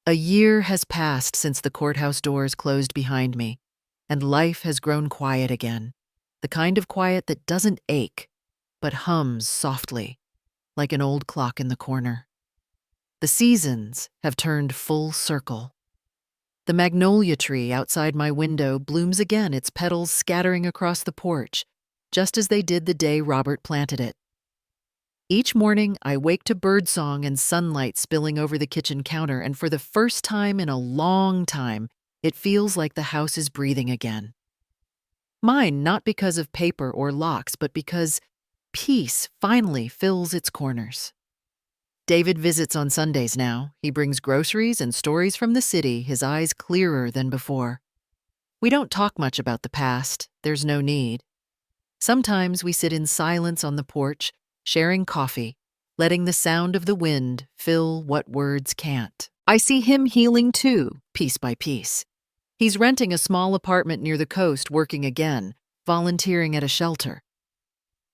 A year has passed since the courthouse doors closed behind me, and life has grown quiet again. The kind of quiet that doesn't ache, but hums softly, like an old clock in the corner. The seasons have turned full circle. The magnolia tree outside my window blooms again, its petals scattering across the porch, just as they did the day Robert planted it. Each morning, I wake to birdsong and sunlight spilling over the kitchen counter, and for the first time in a long time, it feels like the house is breathing again. Mine, not because of paper or locks, but because peace finally fills its corners. David visits on Sundays now. He brings groceries and stories from the city, his eyes clearer than before. We don't talk much about the past. There's no need. Sometimes we sit in silence on the porch, sharing coffee, letting the sound of the wind fill what words can't. I see him healing too, piece by piece. He's renting a small apartment near the coast, working again, volunteering at a shelter.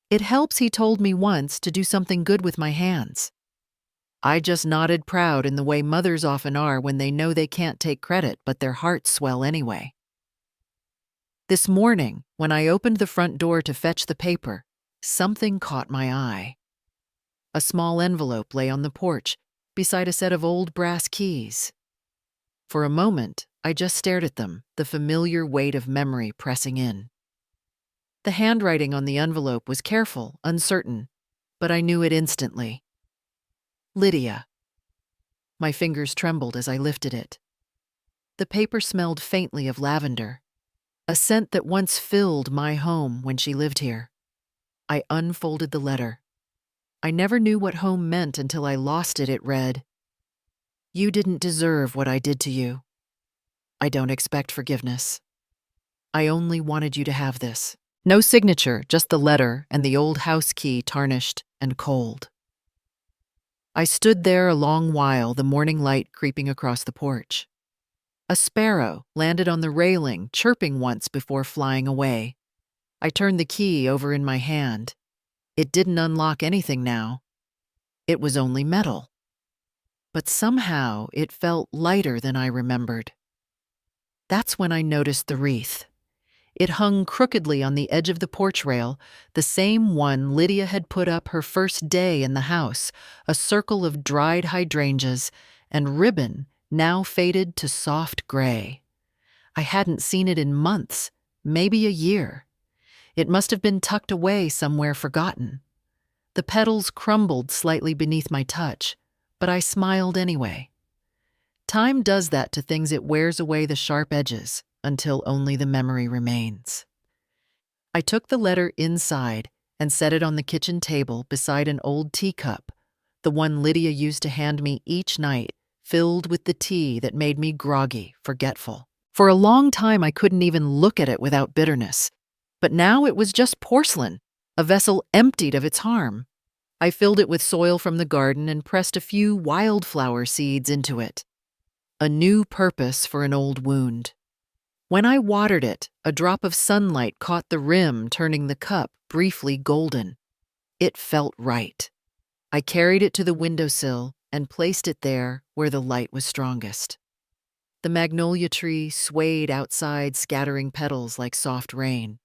It helps, he told me once, to do something good with my hands. I just nodded proud in the way mothers often are when they know they can't take credit, but their hearts swell anyway. This morning, when I opened the front door to fetch the paper, something caught my eye. A small envelope lay on the porch, beside a set of old brass keys. For a moment, I just stared at them, the familiar weight of memory pressing in. The handwriting on the envelope was careful, uncertain, but I knew it instantly. Lydia. My fingers trembled as I lifted it. The paper smelled faintly of lavender, a scent that once filled my home when she lived here. I unfolded the letter. I never knew what home meant until I lost it. It read, "You didn't deserve what I did to you. I don't expect forgiveness. I only wanted you to have this." No signature, just the letter and the old house key tarnished and cold. I stood there a long while, the morning light creeping across the porch. A sparrow landed on the railing, chirping once before flying away. I turned the key over in my hand. It didn't unlock anything now. It was only metal. But somehow it felt lighter than I remembered. That's when I noticed the wreath. It hung crookedly on the edge of the porch rail, the same one Lydia had put up her first day in the house, a circle of dried hydrangeas and ribbon now faded to soft gray. I hadn't seen it in months, maybe a year. It must have been tucked away somewhere forgotten. The petals crumbled slightly beneath my touch, but I smiled anyway. Time does that to things, it wears away the sharp edges until only the memory remains. I took the letter inside and set it on the kitchen table beside an old teacup, the one Lydia used to hand me each night, filled with the tea that made me groggy, forgetful. For a long time I couldn't even look at it without bitterness, but now it was just porcelain, a vessel emptied of its harm. I filled it with soil from the garden and pressed a few wildflower seeds into it. A new purpose for an old wound. When I watered it, a drop of sunlight caught the rim, turning the cup briefly golden. It felt right. I carried it to the windowsill and placed it there where the light was strongest. The magnolia tree swayed outside, scattering petals like soft rain.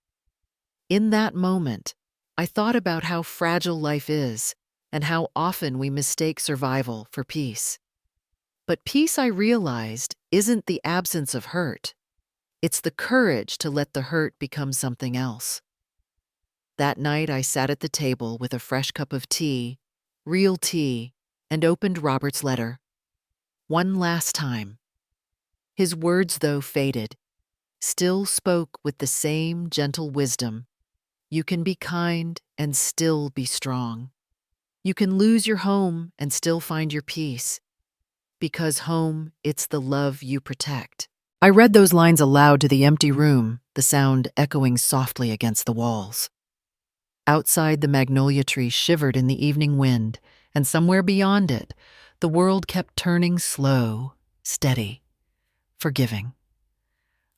In that moment, I thought about how fragile life is and how often we mistake survival for peace. But peace, I realized, isn't the absence of hurt. It's the courage to let the hurt become something else. That night, I sat at the table with a fresh cup of tea, real tea, and opened Robert's letter. One last time. His words, though faded, still spoke with the same gentle wisdom. You can be kind and still be strong. You can lose your home and still find your peace. Because home, it's the love you protect. I read those lines aloud to the empty room, the sound echoing softly against the walls. Outside, the magnolia tree shivered in the evening wind, and somewhere beyond it, the world kept turning slow, steady, forgiving.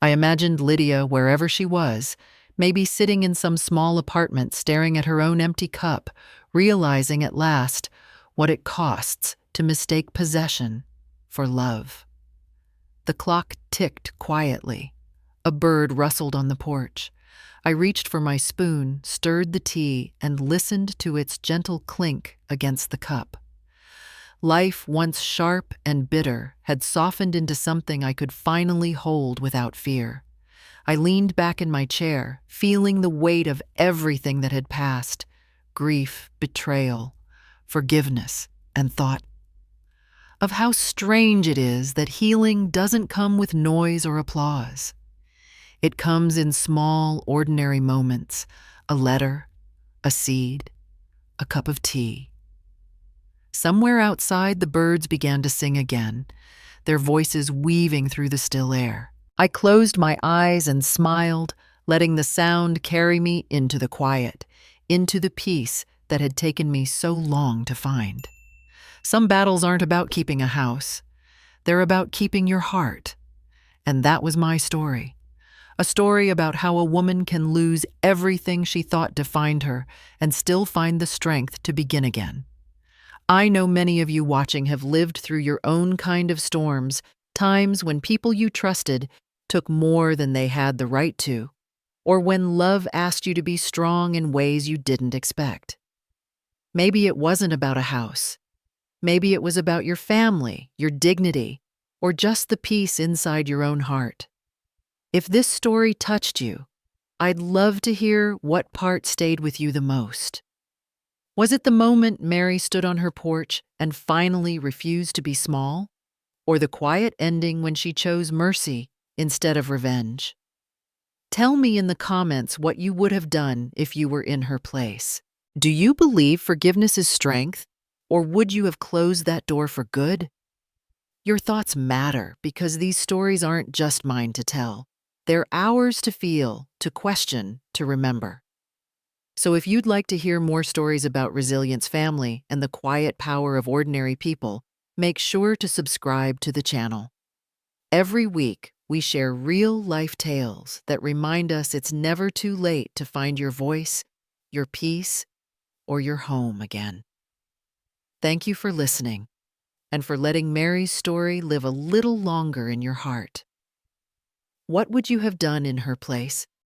I imagined Lydia, wherever she was, maybe sitting in some small apartment staring at her own empty cup, realizing at last what it costs to mistake possession for love. The clock ticked quietly. A bird rustled on the porch. I reached for my spoon, stirred the tea, and listened to its gentle clink against the cup. Life, once sharp and bitter, had softened into something I could finally hold without fear. I leaned back in my chair, feeling the weight of everything that had passed: grief, betrayal, forgiveness, and thought of how strange it is that healing doesn't come with noise or applause. It comes in small, ordinary moments: a letter, a seed, a cup of tea. Somewhere outside, the birds began to sing again, their voices weaving through the still air. I closed my eyes and smiled, letting the sound carry me into the quiet, into the peace that had taken me so long to find. Some battles aren't about keeping a house. They're about keeping your heart. And that was my story. A story about how a woman can lose everything she thought defined her and still find the strength to begin again. I know many of you watching have lived through your own kind of storms, times when people you trusted took more than they had the right to, or when love asked you to be strong in ways you didn't expect. Maybe it wasn't about a house. Maybe it was about your family, your dignity, or just the peace inside your own heart. If this story touched you, I'd love to hear what part stayed with you the most. Was it the moment Mary stood on her porch and finally refused to be small? Or the quiet ending when she chose mercy instead of revenge? Tell me in the comments what you would have done if you were in her place. Do you believe forgiveness is strength, or would you have closed that door for good? Your thoughts matter because these stories aren't just mine to tell. They're ours to feel, to question, to remember. So if you'd like to hear more stories about Resilience Family and the quiet power of ordinary people, make sure to subscribe to the channel. Every week, we share real-life tales that remind us it's never too late to find your voice, your peace, or your home again. Thank you for listening and for letting Mary's story live a little longer in your heart. What would you have done in her place?